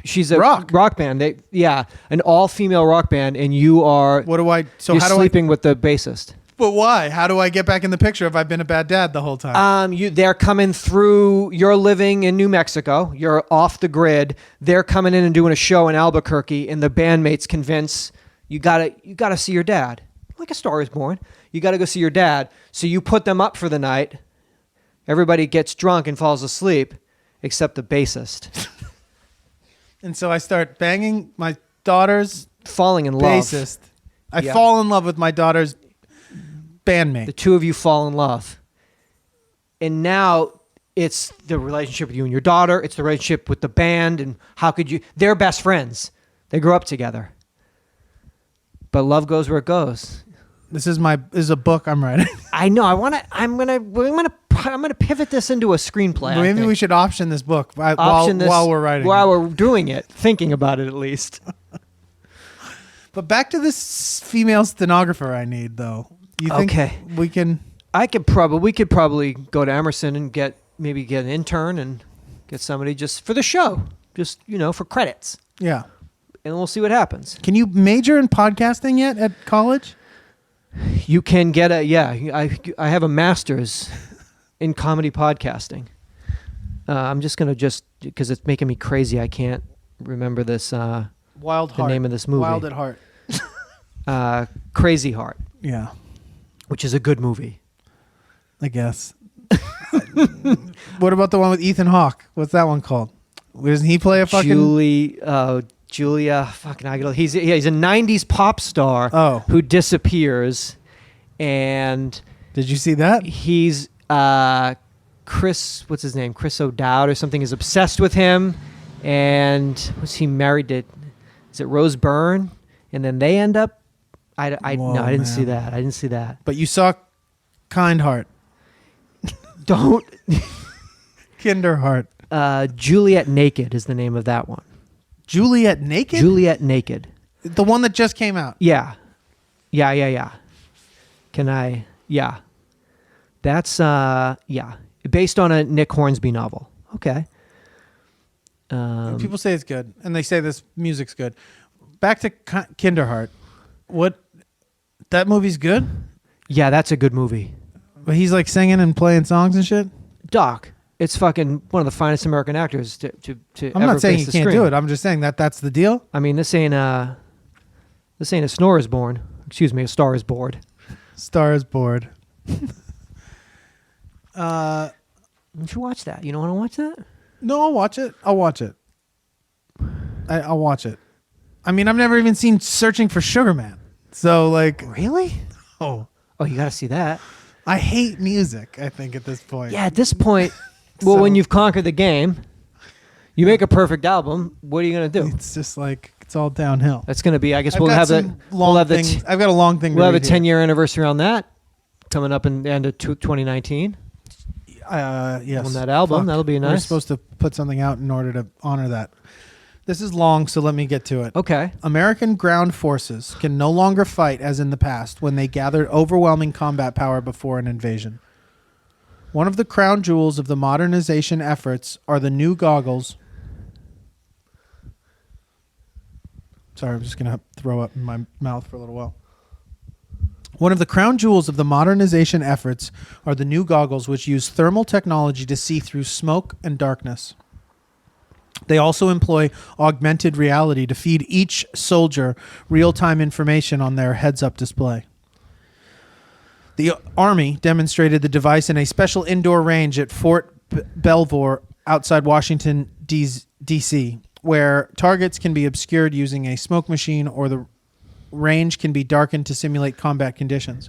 She's a rock band. An all-female rock band, and you are... What do I... So you're how do sleeping with the bassist. But why? How do I get back in the picture if I've been a bad dad the whole time? They're coming through. You're living in New Mexico. You're off the grid. They're coming in and doing a show in Albuquerque, and the bandmates convince you gotta see your dad. Like A Star Is Born. You gotta go see your dad. So you put them up for the night. Everybody gets drunk and falls asleep, except the bassist. And so I start banging my daughter's Falling in love. bassist. I Yeah. fall in love with my daughter's bandmate. The two of you fall in love. And now it's the relationship with you and your daughter. It's the relationship with the band. And how could you... They're best friends. They grew up together. But love goes where it goes. This is a book I'm writing. I know. I'm gonna pivot this into a screenplay. Maybe we should option this book Option this while we're writing. While we're doing it, thinking about it at least. But back to this female stenographer I need, though. You think Okay. we can... We could probably go to Emerson and get an intern and get somebody just for the show, just for credits, Yeah. and we'll see what happens. Can you major in podcasting yet at college? You can get I have a master's in comedy podcasting. I'm just gonna because it's making me crazy. I can't remember this. Wild the Heart. name of this movie. Wild at Heart. Crazy Heart, Yeah, which is a good movie. I guess. What about the one with Ethan Hawke? What's that one called? Doesn't he play a fucking... Julia, fucking Aguilar. He's a 90s pop star who disappears, and Did you see that? he's Chris, what's his name? Chris O'Dowd or something is obsessed with him, and was he married to, is it Rose Byrne? And then they end up, I didn't see that. I didn't see that. But you saw Kind Heart. Don't. Kinder Heart. Juliet Naked is the name of that one. Juliet Naked? Juliet Naked. The one that just came out. Yeah. Can I? Yeah. That's, based on a Nick Hornsby novel. Okay. People say it's good, and they say this music's good. Back to Kinder Heart. That movie's good? Yeah, that's a good movie. But he's like singing and playing songs and shit? Doc, it's fucking one of the finest American actors to I'm ever not saying grace you the can't screen. do it. I'm just saying that's the deal. I mean, this ain't a Snore is Born. Excuse me, A Star Is Bored. Star Is Bored. You should watch that. You don't want to watch that? No, I'll watch it. I'll watch it. I'll watch it. I mean, I've never even seen Searching for Sugar Man. So, like... Really? Oh. Oh, you got to see that. I hate music, I think, at this point. Yeah, at this point, well, when you've conquered the game, you make a perfect album. What are you going to do? It's just like, it's all downhill. That's going to be, I guess I've we'll got have some the... long We'll have things. I've got a long thing to We'll have a read here. 10-year anniversary on that coming up in the end of 2019. Yes. On that album. That'll be We're nice. supposed to put something out in order to honor that. This is long, so let me get to it. Okay. American ground forces can no longer fight as in the past when they gathered overwhelming combat power before an invasion. One of the crown jewels of the modernization efforts are the new goggles. Sorry, I'm just going to throw up in my mouth for a little while. One of the crown jewels of the modernization efforts are the new goggles, which use thermal technology to see through smoke and darkness. They also employ augmented reality to feed each soldier real-time information on their heads-up display. The Army demonstrated the device in a special indoor range at Fort Belvoir outside Washington, D.C., where targets can be obscured using a smoke machine or the range can be darkened to simulate combat conditions.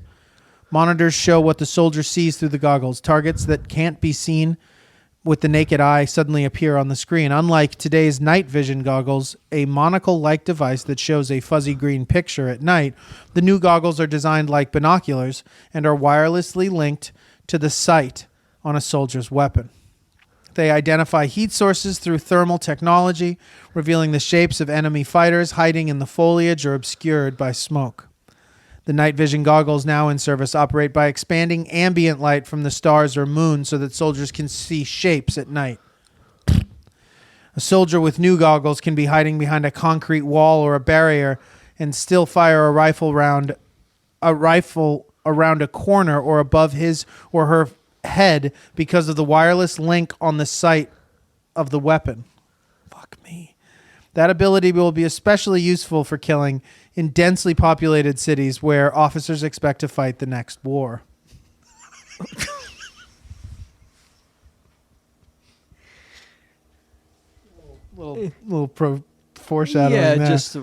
Monitors show what the soldier sees through the goggles. Targets that can't be seen with the naked eye suddenly appear on the screen. Unlike today's night vision goggles, a monocle-like device that shows a fuzzy green picture at night, the new goggles are designed like binoculars and are wirelessly linked to the sight on a soldier's weapon. They identify heat sources through thermal technology, revealing the shapes of enemy fighters hiding in the foliage or obscured by smoke. The night vision goggles now in service operate by expanding ambient light from the stars or moon so that soldiers can see shapes at night. A soldier with new goggles can be hiding behind a concrete wall or a barrier and still fire a rifle around a corner or above his or her head because of the wireless link on the sight of the weapon. Fuck me. That ability will be especially useful for killing in densely populated cities where officers expect to fight the next war. little foreshadowing Yeah, there. just...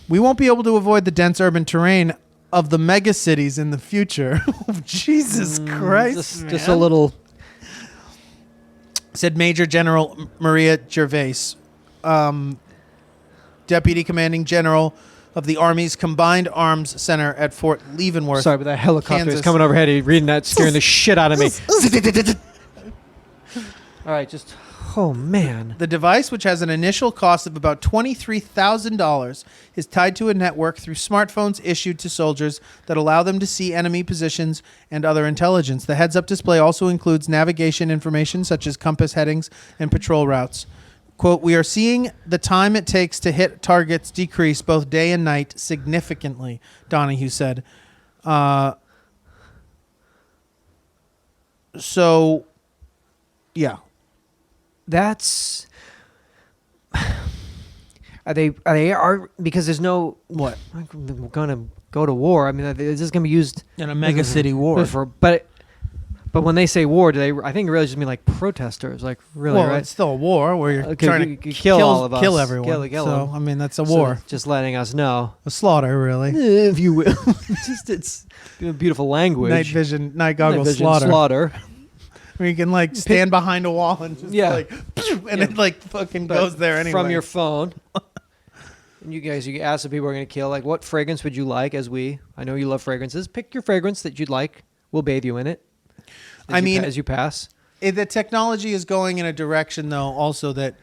We won't be able to avoid the dense urban terrain of the mega cities in the future. Jesus Christ, just a little... Said Major General Maria Gervais, Deputy Commanding General of the Army's Combined Arms Center at Fort Leavenworth. Sorry, but that helicopter Kansas. is coming overhead. He's reading that, scaring the shit out of me. All right, just... Oh, man. The device, which has an initial cost of about $23,000, is tied to a network through smartphones issued to soldiers that allow them to see enemy positions and other intelligence. The heads-up display also includes navigation information such as compass headings and patrol routes. Quote, "We are seeing the time it takes to hit targets decrease both day and night significantly," Donahue said. So, yeah. That's... because there's no... What? We're going to go to war. I mean, this is going to be used... In a mega city war. But when they say war, do they? I think it really just mean like protesters, like really, Well, right? it's still a war where you're Okay, trying you to kill all of us. kill everyone. Kill so, them. I mean, that's a So war. just letting us know, A slaughter, really. if you will. It's beautiful language. Night goggles Night vision slaughter. Where you can like stand behind a wall and just like, and it like fucking But goes there anyway. from your phone. And you ask the people we're going to kill, like, what fragrance would you like? I know you love fragrances. Pick your fragrance that you'd like. We'll bathe you in it. As you pass. The technology is going in a direction, though, also that,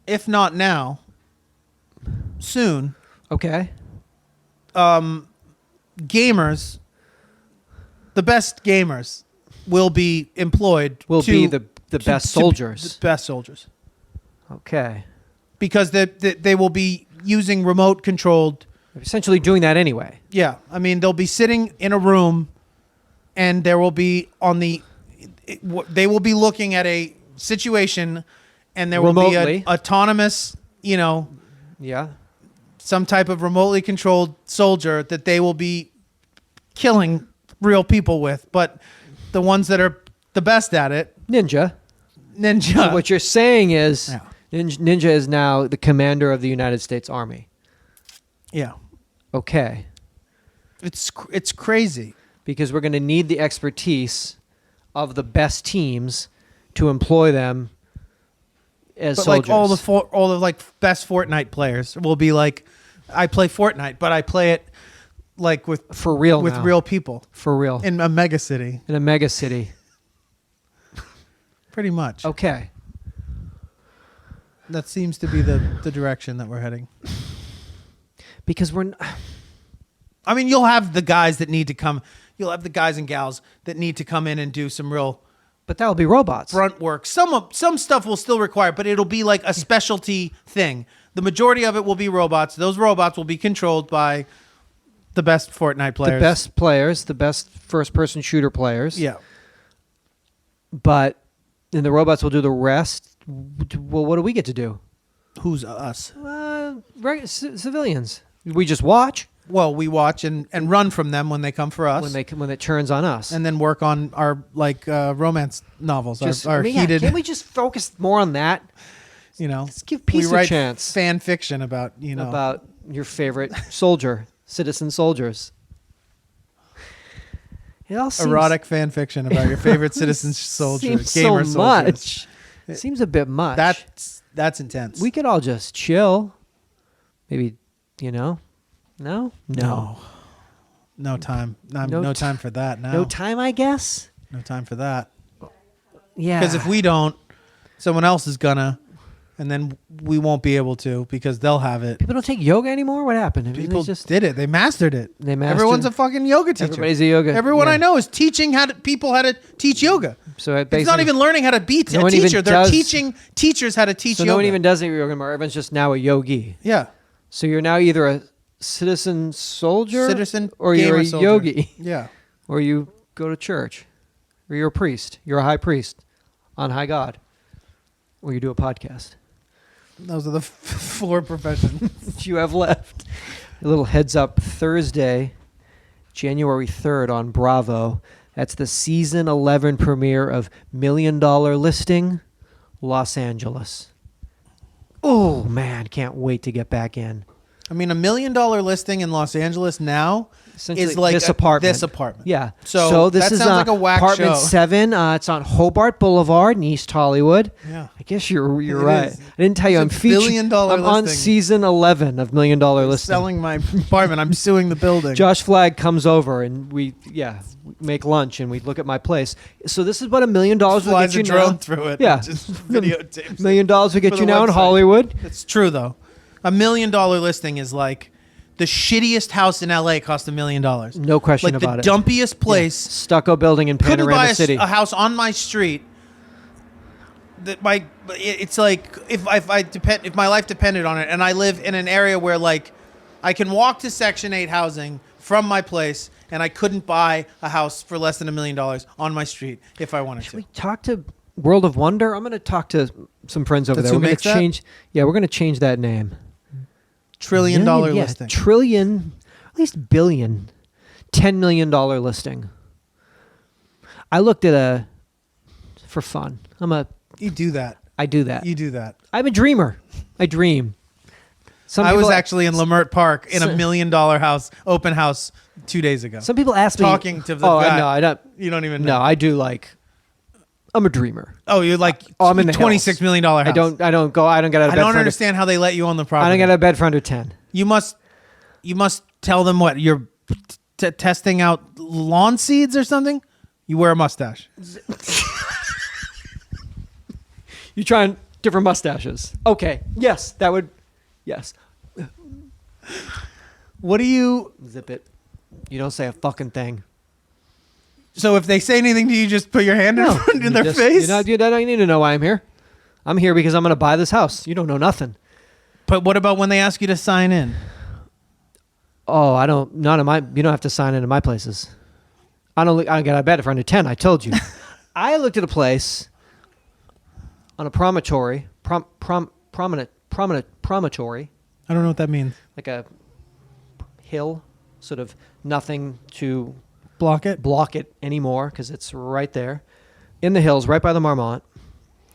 if not now, soon, Okay. gamers, the best gamers, will be employed. Will be the best soldiers. The best soldiers. Okay. Because they will be using remote controlled. Essentially doing that anyway. Yeah, I mean they'll be sitting in a room, and there will be they will be looking at a situation, and there will be an autonomous, Yeah. some type of remotely controlled soldier that they will be killing real people with, but the ones that are the best at it, Ninja. ninja. So what you're saying is Ninja is now the commander of the United States Army. Yeah. Okay. It's crazy. Because we're going to need the expertise of the best teams to employ them as But soldiers. like all the like best Fortnite players will be like, I play Fortnite, but I play it like with for real with now. real people For real. in a mega city. In a mega city. Pretty much. Okay. That seems to be the direction that we're heading. Because I mean, you'll have the guys that need to come. You'll have the guys and gals that need to come in and do some real but that'll be robots. front work. Some stuff will still require, but it'll be like a specialty thing. The majority of it will be robots. Those robots will be controlled by the best Fortnite players. The best players, the best first-person shooter players. Yeah. But and the robots will do the rest. Well, what do we get to do? Who's us? Civilians. We just watch Well, we watch and run from them when they come for us. when it turns on us. And then work on our romance novels, Just, our yeah, heated. can't we just focus more on that? Let's give peace we a write chance. fan fiction about About your favorite soldier, citizen soldiers. It all seems erotic fan fiction about your favorite citizen soldier, seems gamer so soldiers. much. Seems a bit much. That's intense. We could all just chill. Maybe, No. No time. No time for that now. No time, I guess. No time for that. Yeah. Because if we don't, someone else is gonna, and then we won't be able to because they'll have it. People don't take yoga anymore. What happened? People did it. They mastered it. They mastered Everyone's a fucking yoga teacher. Everybody's a yoga. Everyone yeah. I know is teaching people how to teach yoga. So It's not even learning how to be no a one teacher. even They're does- teaching teachers how to teach So yoga. no one even does yoga anymore. Everyone's just now a yogi. Yeah. So you're now either a citizen soldier, Citizen or you're gamer a soldier. yogi, Yeah. or you go to church, or you're a priest. You're a high priest on high God, or you do a podcast. Those are the 4 professions. That you have left. A little heads up: Thursday, January 3rd on Bravo. That's the season 11 premiere of $1 Million Listing, Los Angeles. Oh man, can't wait to get back in. I mean, $1 Million Listing in Los Angeles now Essentially, is like this apartment. This apartment. Yeah. So this that is sounds like a whack apartment show. 7. It's on Hobart Boulevard in East Hollywood. Yeah. I guess you're It right. is. I didn't tell you It's I'm $1 featured. billion I'm on listing. season 11 of $1 Million Listing. Selling my apartment. I'm suing the building. Josh Flagg comes over and we make lunch and we look at my place. So this is what $1 million will Flies get you a drone now. through it. Yeah. And just videotapes. $1 million will get For you the now in website. Hollywood. It's true though. $1 Million Listing is like the shittiest house in LA cost $1 million. No question like about the it. dumpiest place. Stucco building in Couldn't buy Panorama City. a house on my street. It's like if my life depended on it, and I live in an area where like I can walk to Section 8 housing from my place, and I couldn't buy a house for less than $1 million on my street if I wanted Should to. we talk to World of Wonder? I'm going to talk to some friends over That's there. who We're going makes to that? change. Yeah, we're going to change that name. $1 trillion Million, listing. Trillion, at least billion, $10 million listing. I looked at for fun. You do that. I do that. You do that. I'm a dreamer. I dream. I was people- actually in Lamert Park in a $1 million house, open house 2 days ago. Some people ask me. Talking to the oh, guy. no, I don't. You don't even know. No, I do like. I'm a dreamer. Oh, you're like I'm in the $26 million house. I don't get out of bed. I don't for understand how they let you on the property. I don't get out of bed for under 10. You must tell them what you're testing out lawn seeds or something. You wear a mustache. You trying different mustaches? Okay. Yes, that would. Yes. What do you? Zip it. You don't say a fucking thing. So if they say anything to you, just put your hand in their face. You don't need to know why I'm here. I'm here because I'm going to buy this house. You don't know nothing. But what about when they ask you to sign in? Oh, I don't. None of my. You don't have to sign into my places. I don't get out of bed for under 10. I told you. I looked at a place on a promontory, promontory, I don't know what that means. like a hill, sort of nothing to Block it. block it anymore because it's right there in the hills, right by the Marmont.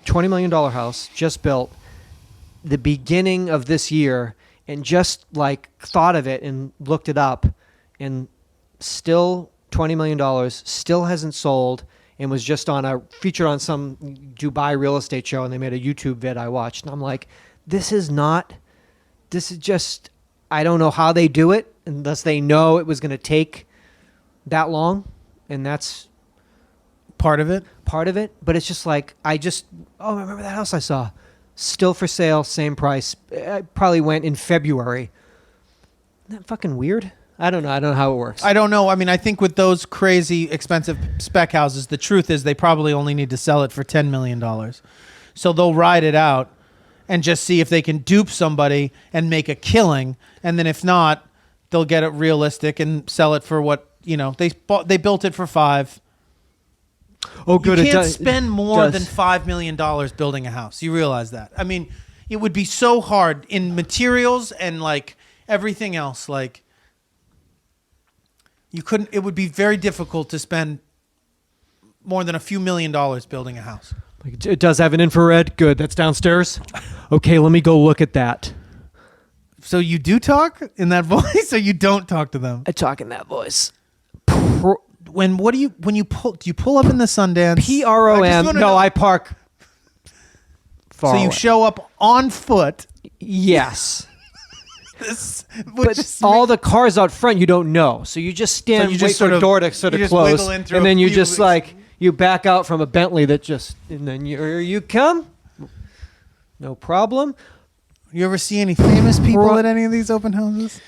$20 million house, just built. the beginning of this year and just like thought of it and looked it up, and still $20 million, still hasn't sold, and was just featured on some Dubai real estate show, and they made a YouTube vid I watched. And I'm like, this is just, I don't know how they do it unless they know it was going to take that long. And that's Part of it. But it's just like, remember that house I saw? Still for sale, same price. It probably went in February. Isn't that fucking weird? I don't know how it works. I don't know. I mean, I think with those crazy expensive spec houses, the truth is they probably only need to sell it for $10 million. So they'll ride it out and just see if they can dupe somebody and make a killing. And then if not, they'll get it realistic and sell it for what, they built it for $5 million. Oh, good. You can't spend more than $5 million building a house. You realize that? I mean, it would be so hard in materials and like everything else. Like you couldn't. It would be very difficult to spend more than a few $1 million building a house. It does have an infrared. Good. That's downstairs. Okay, let me go look at that. So you do talk in that voice, or you don't talk to them? I talk in that voice. When you pull up in the Sundance? PROM. No, I park far So you away. show up on foot. Yes. But all the cars out front you don't know. So you just stand and wait for a door to sort of close. And then you just you back out from a Bentley and then you come. No problem. You ever see any famous people at any of these open houses?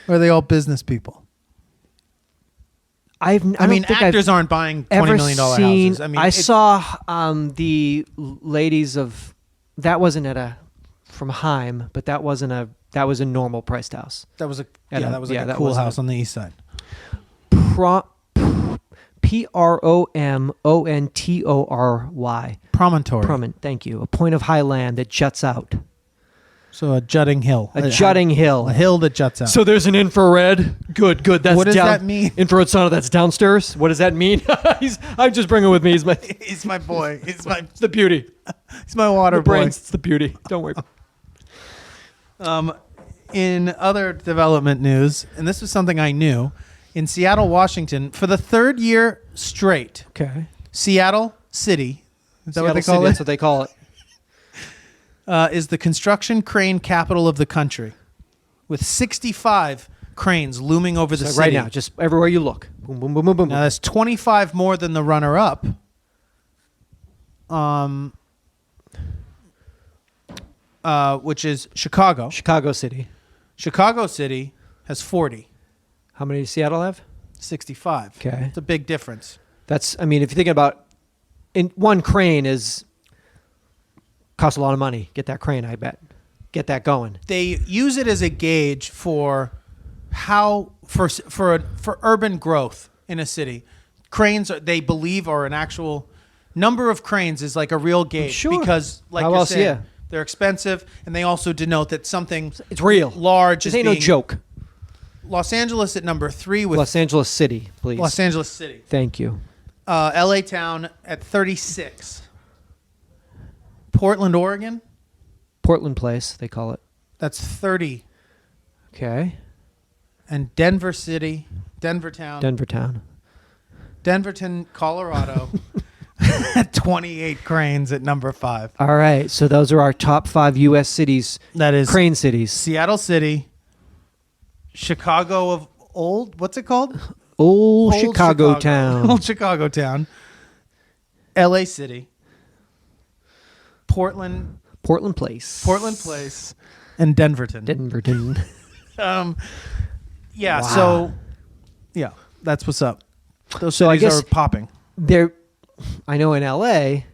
Or are they all business people? I mean, actors aren't buying $20 million houses. I saw the ladies of that wasn't from Heim, but that was a normal priced house. That was a cool house on the east side. Promontory. Promontory. Thank you. A point of high land that juts out. So a jutting hill. A jutting hill. A hill that juts out. So there's an infrared. Good. That's what does that mean? Infrared sauna that's downstairs. What does that mean? I'm just bringing with me. He's my boy. It's the beauty. He's my water boy. Brains. It's the beauty. Don't worry. In other development news, and this was something I knew, in Seattle, Washington, for the third year straight. Okay. Seattle City. Is that Seattle what they call City, it? That's what they call it. Is the construction crane capital of the country, with 65 cranes looming over the city. Right now, just everywhere you look. Boom, boom, boom, boom, boom. Now that's 25 more than the runner-up. Which is Chicago. Chicago City. Chicago City has 40. How many does Seattle have? 65. Okay. It's a big difference. That's, if you're thinking about, one crane costs a lot of money. Get that crane, I bet. Get that going. They use it as a gauge for urban growth in a city. Cranes, they believe, are an actual number of cranes is like a real gauge. Sure. Because, like How you're else, saying, yeah. they're expensive, and they also denote that something it's real, large. This ain't no joke. Los Angeles at number 3 with Los Angeles City, please. Los Angeles City. Thank you. LA Town at 36. Portland, Oregon. Portland Place, they call it. That's 30. Okay. And Denvertown. Denverton, Colorado. At 28 cranes at number 5. All right. So those are our top 5 U.S. cities. That is crane cities. Seattle City, Chicago of old. What's it called? Old Chicago Town. Old Chicago Town. L.A. City. Portland Place. And Denverton. Yeah. Wow. So, yeah, that's what's up. Those cities are popping. I know in L.A.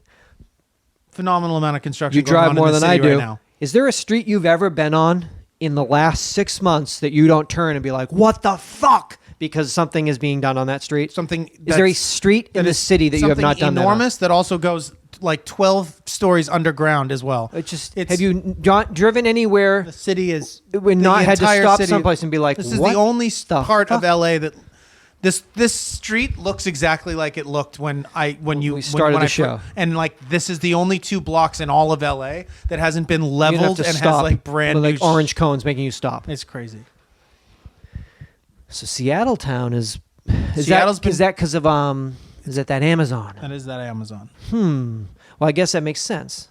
phenomenal amount of construction. You drive more than I do. Right now. Is there a street you've ever been on in the last 6 months that you don't turn and be like, "What the fuck?" because something is being done on that street? Is there a street in the city that you have not done enormous that also goes like 12 stories underground as well? Have you driven anywhere? The city is not had to stop city, someplace and be like, "This is the only part of LA This street looks exactly like it looked when we started the show. And like this is the only 2 blocks in all of LA that hasn't been You have leveled to and stop has like brand with, new orange cones making you stop. It's crazy. So Seattle town is Seattle's that because of is it that Amazon? That is that Amazon. Well, I guess that makes sense.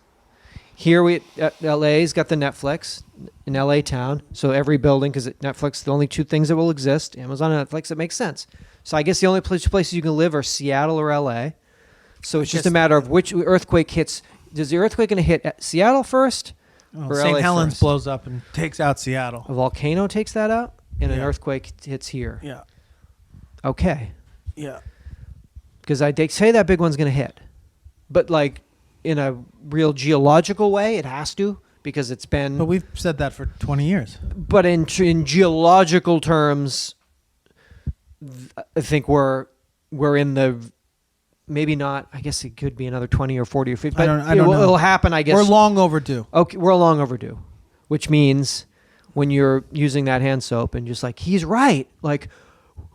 Here LA's got the Netflix in LA town, so every building, because Netflix, the only 2 things that will exist, Amazon and Netflix, it makes sense. So I guess the only 2 places you can live are Seattle or LA. So it's just a matter of which earthquake hits. Is the earthquake going to hit Seattle first or St. LA Helens first? blows up and takes out Seattle. A volcano takes that out, and an earthquake hits here. Yeah. Okay. Yeah. Because they say that big one's going to hit. But like in a real geological way, it has to, because it's been... But we've said that for 20 years. But in geological terms, I think we're in the... Maybe not. I guess it could be another 20 or 40 or 50. But I don't know. It'll happen, I guess. We're long overdue. Okay, we're long overdue. Which means when you're using that hand soap and just like, he's right. Like,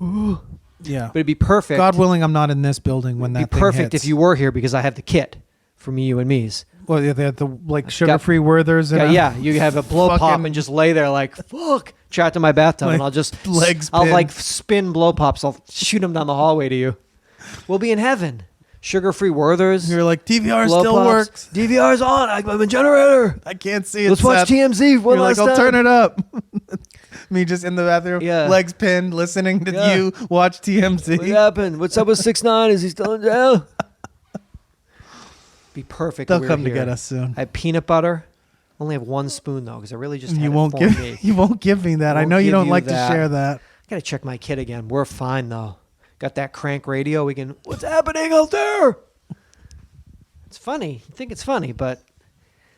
ooh. Yeah. But it'd be perfect. God willing, I'm not in this building when that It'd be thing perfect hits. if you were here, because I have the kit for me, you, and me's. Well, yeah, they had the like sugar-free Werthers. Yeah, you have a blow pop fucking- and just lay there like, fuck, trapped in my bathtub, Like, and I'll just legs I'll pinned. like spin blow pops. I'll shoot them down the hallway to you. We'll be in heaven. Sugar-free Werthers. You're like, DVR blow still pops. works. DVR's on. I'm a generator. I can't see it. Let's watch Seth. TMZ one You're last like, I'll time. turn it up. Me just in the bathroom, legs pinned, listening to you watch TMZ. What happened? What's up with 6ix9ine? Is he still in jail? Be perfect. They'll if we come were to here. get us soon. I have peanut butter. Only have 1 spoon though, because I really just You had won't it for give me. you won't give me that. I Won't know you give don't you like that. to share that. Gotta check my kit again. We're fine though. Got that crank radio. We can. What's happening out there? It's funny. You think it's funny, but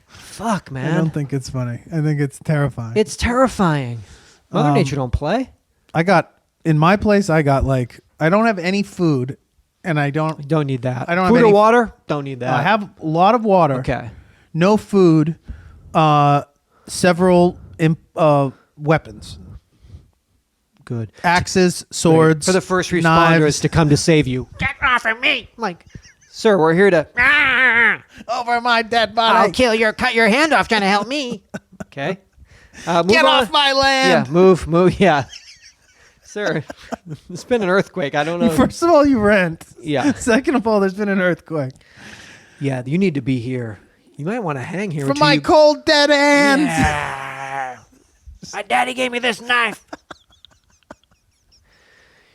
fuck, man. I don't think it's funny. I think it's terrifying. It's terrifying. Mother Nature don't play. I got in my place. I got like I don't have any food, and I don't. You don't need that. I don't have Food or any- water? Don't need that. I have a lot of water. Okay. No food. Several weapons. Good. Axes, swords. For the first responders knives. to come to save you. Get off of me! I'm like, sir, we're here to. Over my dead body. Cut your hand off trying to help me. Okay. Move Get on. off my land. Yeah, move. Yeah. Sir, there's been an earthquake. I don't know. First of all, you rent. Yeah. Second of all, there's been an earthquake. Yeah, you need to be here. You might want to hang here. From until my you... cold dead hands. Yeah. My daddy gave me this knife.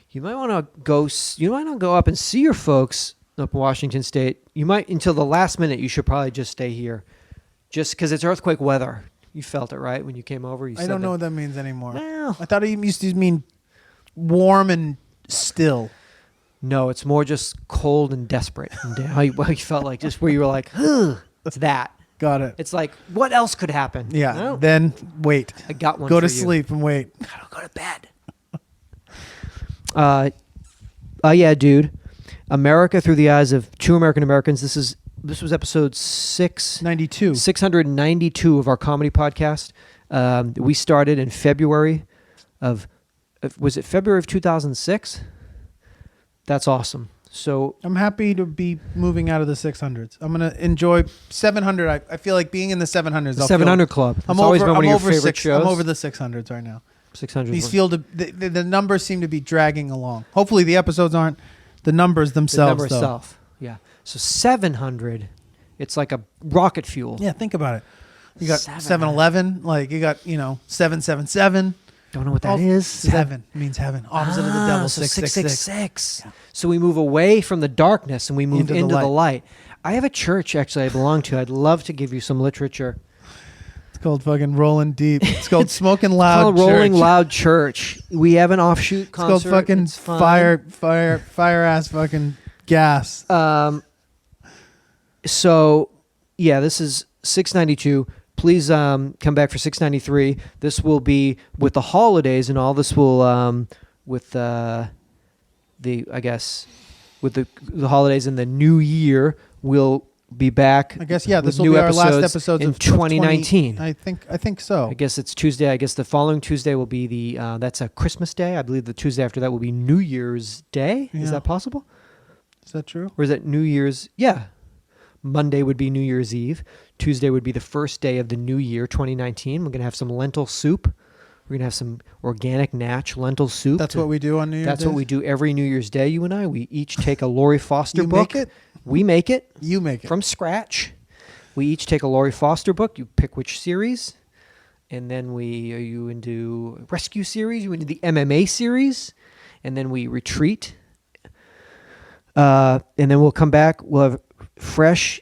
You might want to go. You might not go up and see your folks up in Washington State. You might until the last minute. You should probably just stay here, just because it's earthquake weather. You felt it right when you came over. You I said don't know that. what that means anymore. Well. I thought it used to mean warm and still. No, it's more just cold and desperate. And how you felt like, just where you were like, ugh, it's that. Got it. It's like, what else could happen? Yeah. No, Then wait. I got one. Go for to you. sleep and wait. I don't go to bed. Yeah, dude. America through the eyes of 2 American Americans. This was episode 92. 692 of our comedy podcast. We started in February of, was it February of 2006? That's awesome. So I'm happy to be moving out of the 600s. I'm going to enjoy 700. I feel like being in the 700s. the 700 Club. It's always been one of your favorite shows. I'm over the 600s right now. 600. These the numbers seem to be dragging along. Hopefully the episodes aren't. The numbers themselves, the number though. itself. Yeah. So 700, it's like a rocket fuel. Yeah, think about it. You got 700. 7-Eleven, like you got, 777. Don't know what that is. Seven means heaven. Opposite of the devil, so 666. 666. Yeah. So we move away from the darkness and we move into the light. I have a church actually I belong to. I'd love to give you some literature. It's called fucking Rolling Deep. It's called Smoking It's Loud called Church. Rolling Loud Church. We have an offshoot It's concert. called fucking It's fun. fire ass fucking gas. So, yeah, this is 692. Please come back for 693. This will be with the holidays and all. This will with the holidays and the new year. We'll be back. I guess, yeah, with this will new be our last episodes episodes in of 2019. I think so. I guess it's Tuesday. I guess the following Tuesday will be that's a Christmas day. I believe the Tuesday after that will be New Year's Day. Yeah. Is that possible? Is that true? Or is it New Year's? Yeah. Monday would be New Year's Eve. Tuesday would be the first day of the new year, 2019. We're going to have some lentil soup. We're going to have some organic natch lentil soup. That's what we do on New Year's That's Day? what we do every New Year's Day, you and I. We each take a Laurie Foster You book. make it? We make it. You make it. From scratch. We each take a Laurie Foster book. You pick which series. And then are you into rescue series? You into the MMA series? And then we retreat. And then we'll come back. We'll have fresh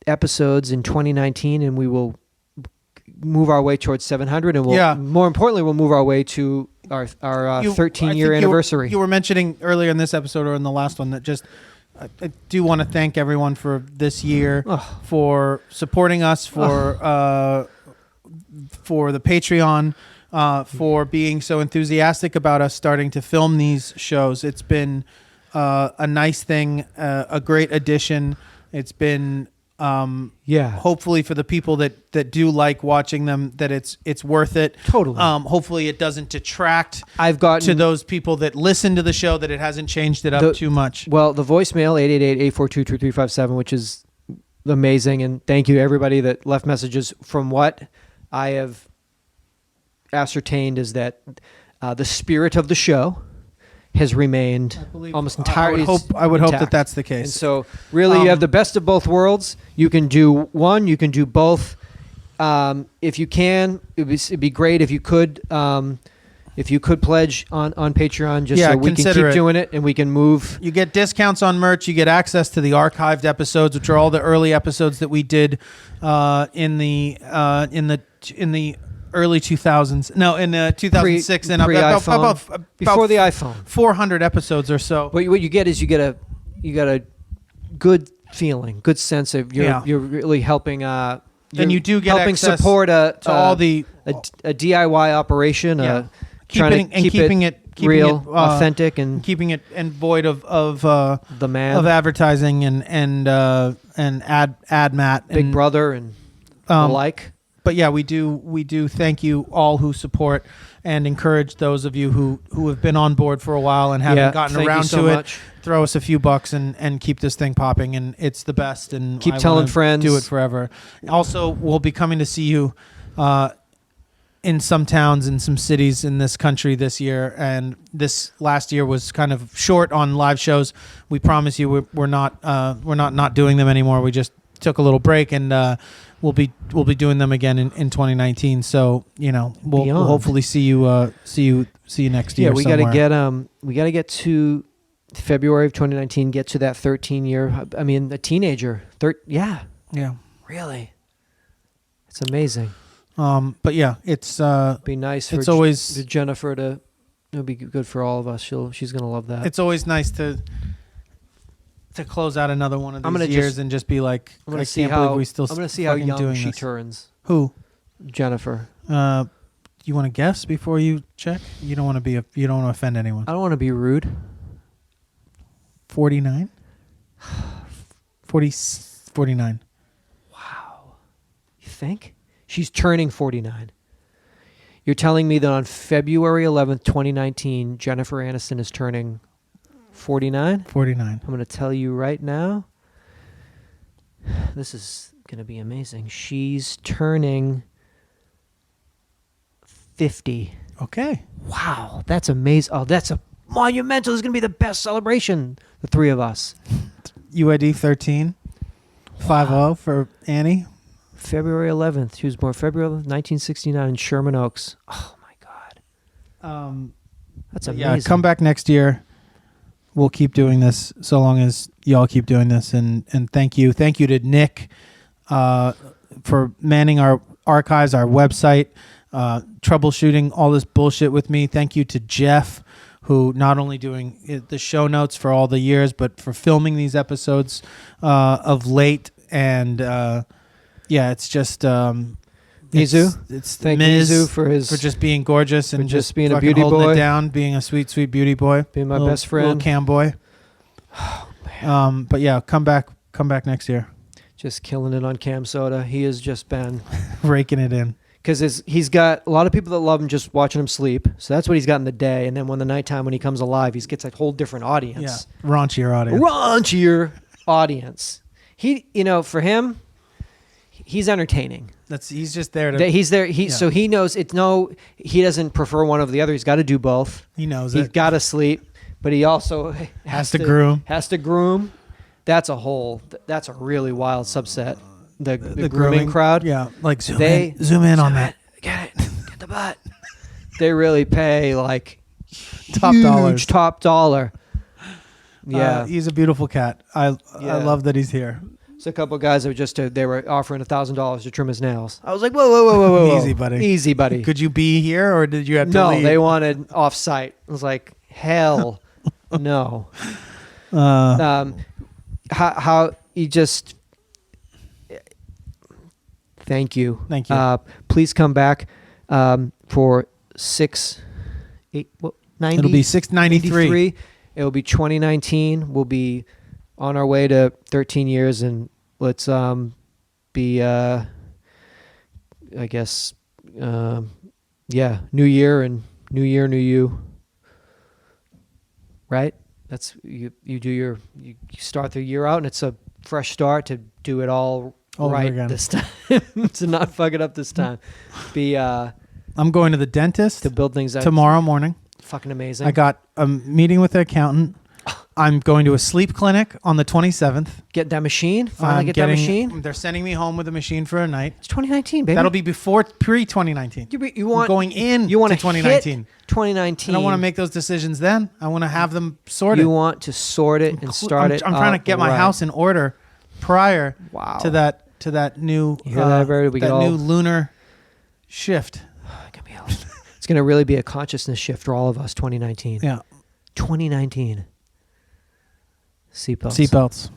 episodes in 2019, and we will move our way towards 700. And more importantly, we'll move our way to our 13-year anniversary. You were mentioning earlier in this episode or in the last one that just I do want to thank everyone for this year, for supporting us, for the Patreon, for being so enthusiastic about us starting to film these shows. It's been a nice thing, a great addition. It's been hopefully for the people that do like watching them, that it's worth it. Totally. Hopefully it doesn't detract to those people that listen to the show, that it hasn't changed it up too much. Well, the voicemail 888-842-2357, which is amazing, and thank you to everybody that left messages. From what I have ascertained is that the spirit of the show has remained almost entirely. I would hope intact. that that's the case. And so, really, you have the best of both worlds. You can do one. You can do both. If you can, it'd be great if you could. If you could pledge on Patreon, just so we can keep doing it and we can move. You get discounts on merch. You get access to the archived episodes, which are all the early episodes that we did in the early 2000s. No, in 2006 and about before the iPhone. 400 episodes or so. What you get is you get a good feeling, good sense of you're really helping. And you do get helping access support all the a DIY operation. Keeping it real, authentic, and keeping it and void of the man of advertising and ad mat, Big Brother and the like. But yeah, we do thank you all who support and encourage those of you who have been on board for a while and haven't gotten around to it. Throw us a few bucks and keep this thing popping, and it's the best. And keep telling friends. Do it forever. Also, we'll be coming to see you in some towns and some cities in this country this year. And this last year was kind of short on live shows. We promise you we're not doing them anymore. We just took a little break, and we'll be doing them again in 2019. So we'll hopefully see you next year. Yeah, we got to get to February of 2019. Get to that 13-year. I mean, a teenager. Yeah. Really, it's amazing. But yeah, it's be nice. It's for always Jennifer to. It'll be good for all of us. She's gonna love that. It's always nice to close out another one of these years and just be like, I can't believe we still. I'm gonna see how young she turns. Who? Jennifer. You want to guess before you check? You don't want to you don't want to offend anyone. I don't want to be rude. 49. 49. Wow. You think? She's turning 49. You're telling me that on February 11th, 2019, Jennifer Aniston is turning 49? 49. I'm going to tell you right now. This is going to be amazing. She's turning 50. Okay. Wow. That's amazing. Oh, that's a monumental. This is going to be the best celebration. The three of us. UID 13. 50 for Annie. February 11th. She was born February 11th, 1969 in Sherman Oaks. Oh, my God. That's amazing. Yeah, come back next year. We'll keep doing this so long as y'all keep doing this. And thank you. Thank you to Nick for manning our archives, our website, troubleshooting all this bullshit with me. Thank you to Jeff, who not only doing the show notes for all the years, but for filming these episodes of late. And it's just Mizu. It's thank Miz Mizu for just being gorgeous and just being a beauty holding boy, it down, being a sweet beauty boy, being my best friend, little cam boy. Oh, man. But yeah, come back next year. just killing it on Cam Soda. He has just been raking it in. because he's got a lot of people that love him just watching him sleep. So that's what he's got in the day. And then when the nighttime, when he comes alive, he gets a whole different audience. Yeah, raunchier audience. Raunchier audience. For him, he's entertaining. He's just there to. He's there. So he knows he doesn't prefer one over the other. He's got to do both. He knows He's it. got to sleep, but he also has to groom. Has to groom. That's a really wild subset. The grooming crowd. Yeah, like zoom in on that. Get the butt. They really pay like top dollar. Yeah, he's a beautiful cat. I love that he's here. So a couple of guys they were offering $1,000 to trim his nails. I was like, whoa. Easy, buddy. Could you be here or did you have to leave? No, they wanted off-site. I was like, hell no. How you just... Thank you. Please come back for 90. It'll be 693. It'll be 2019. We'll be on our way to 13 years, and let's be I guess new year and new year, new you. Right? That's you start the year out, and it's a fresh start to do it all right again. This time. To not fuck it up this time. I'm going to the dentist to build things out tomorrow morning. Fucking amazing. I got a meeting with the accountant. I'm going to a sleep clinic on the 27th. Get that machine. Finally that machine. They're sending me home with a machine for a night. It's 2019, baby. That'll be pre-2019. You want going in you want to 2019. 2019. I don't want to make those decisions then. I want to have them sorted. You want to sort it and start it. I'm trying to get my house in order prior to that new new lunar shift. It's going to really be a consciousness shift for all of us. 2019. Yeah. 2019. Seatbelts. Seatbelts.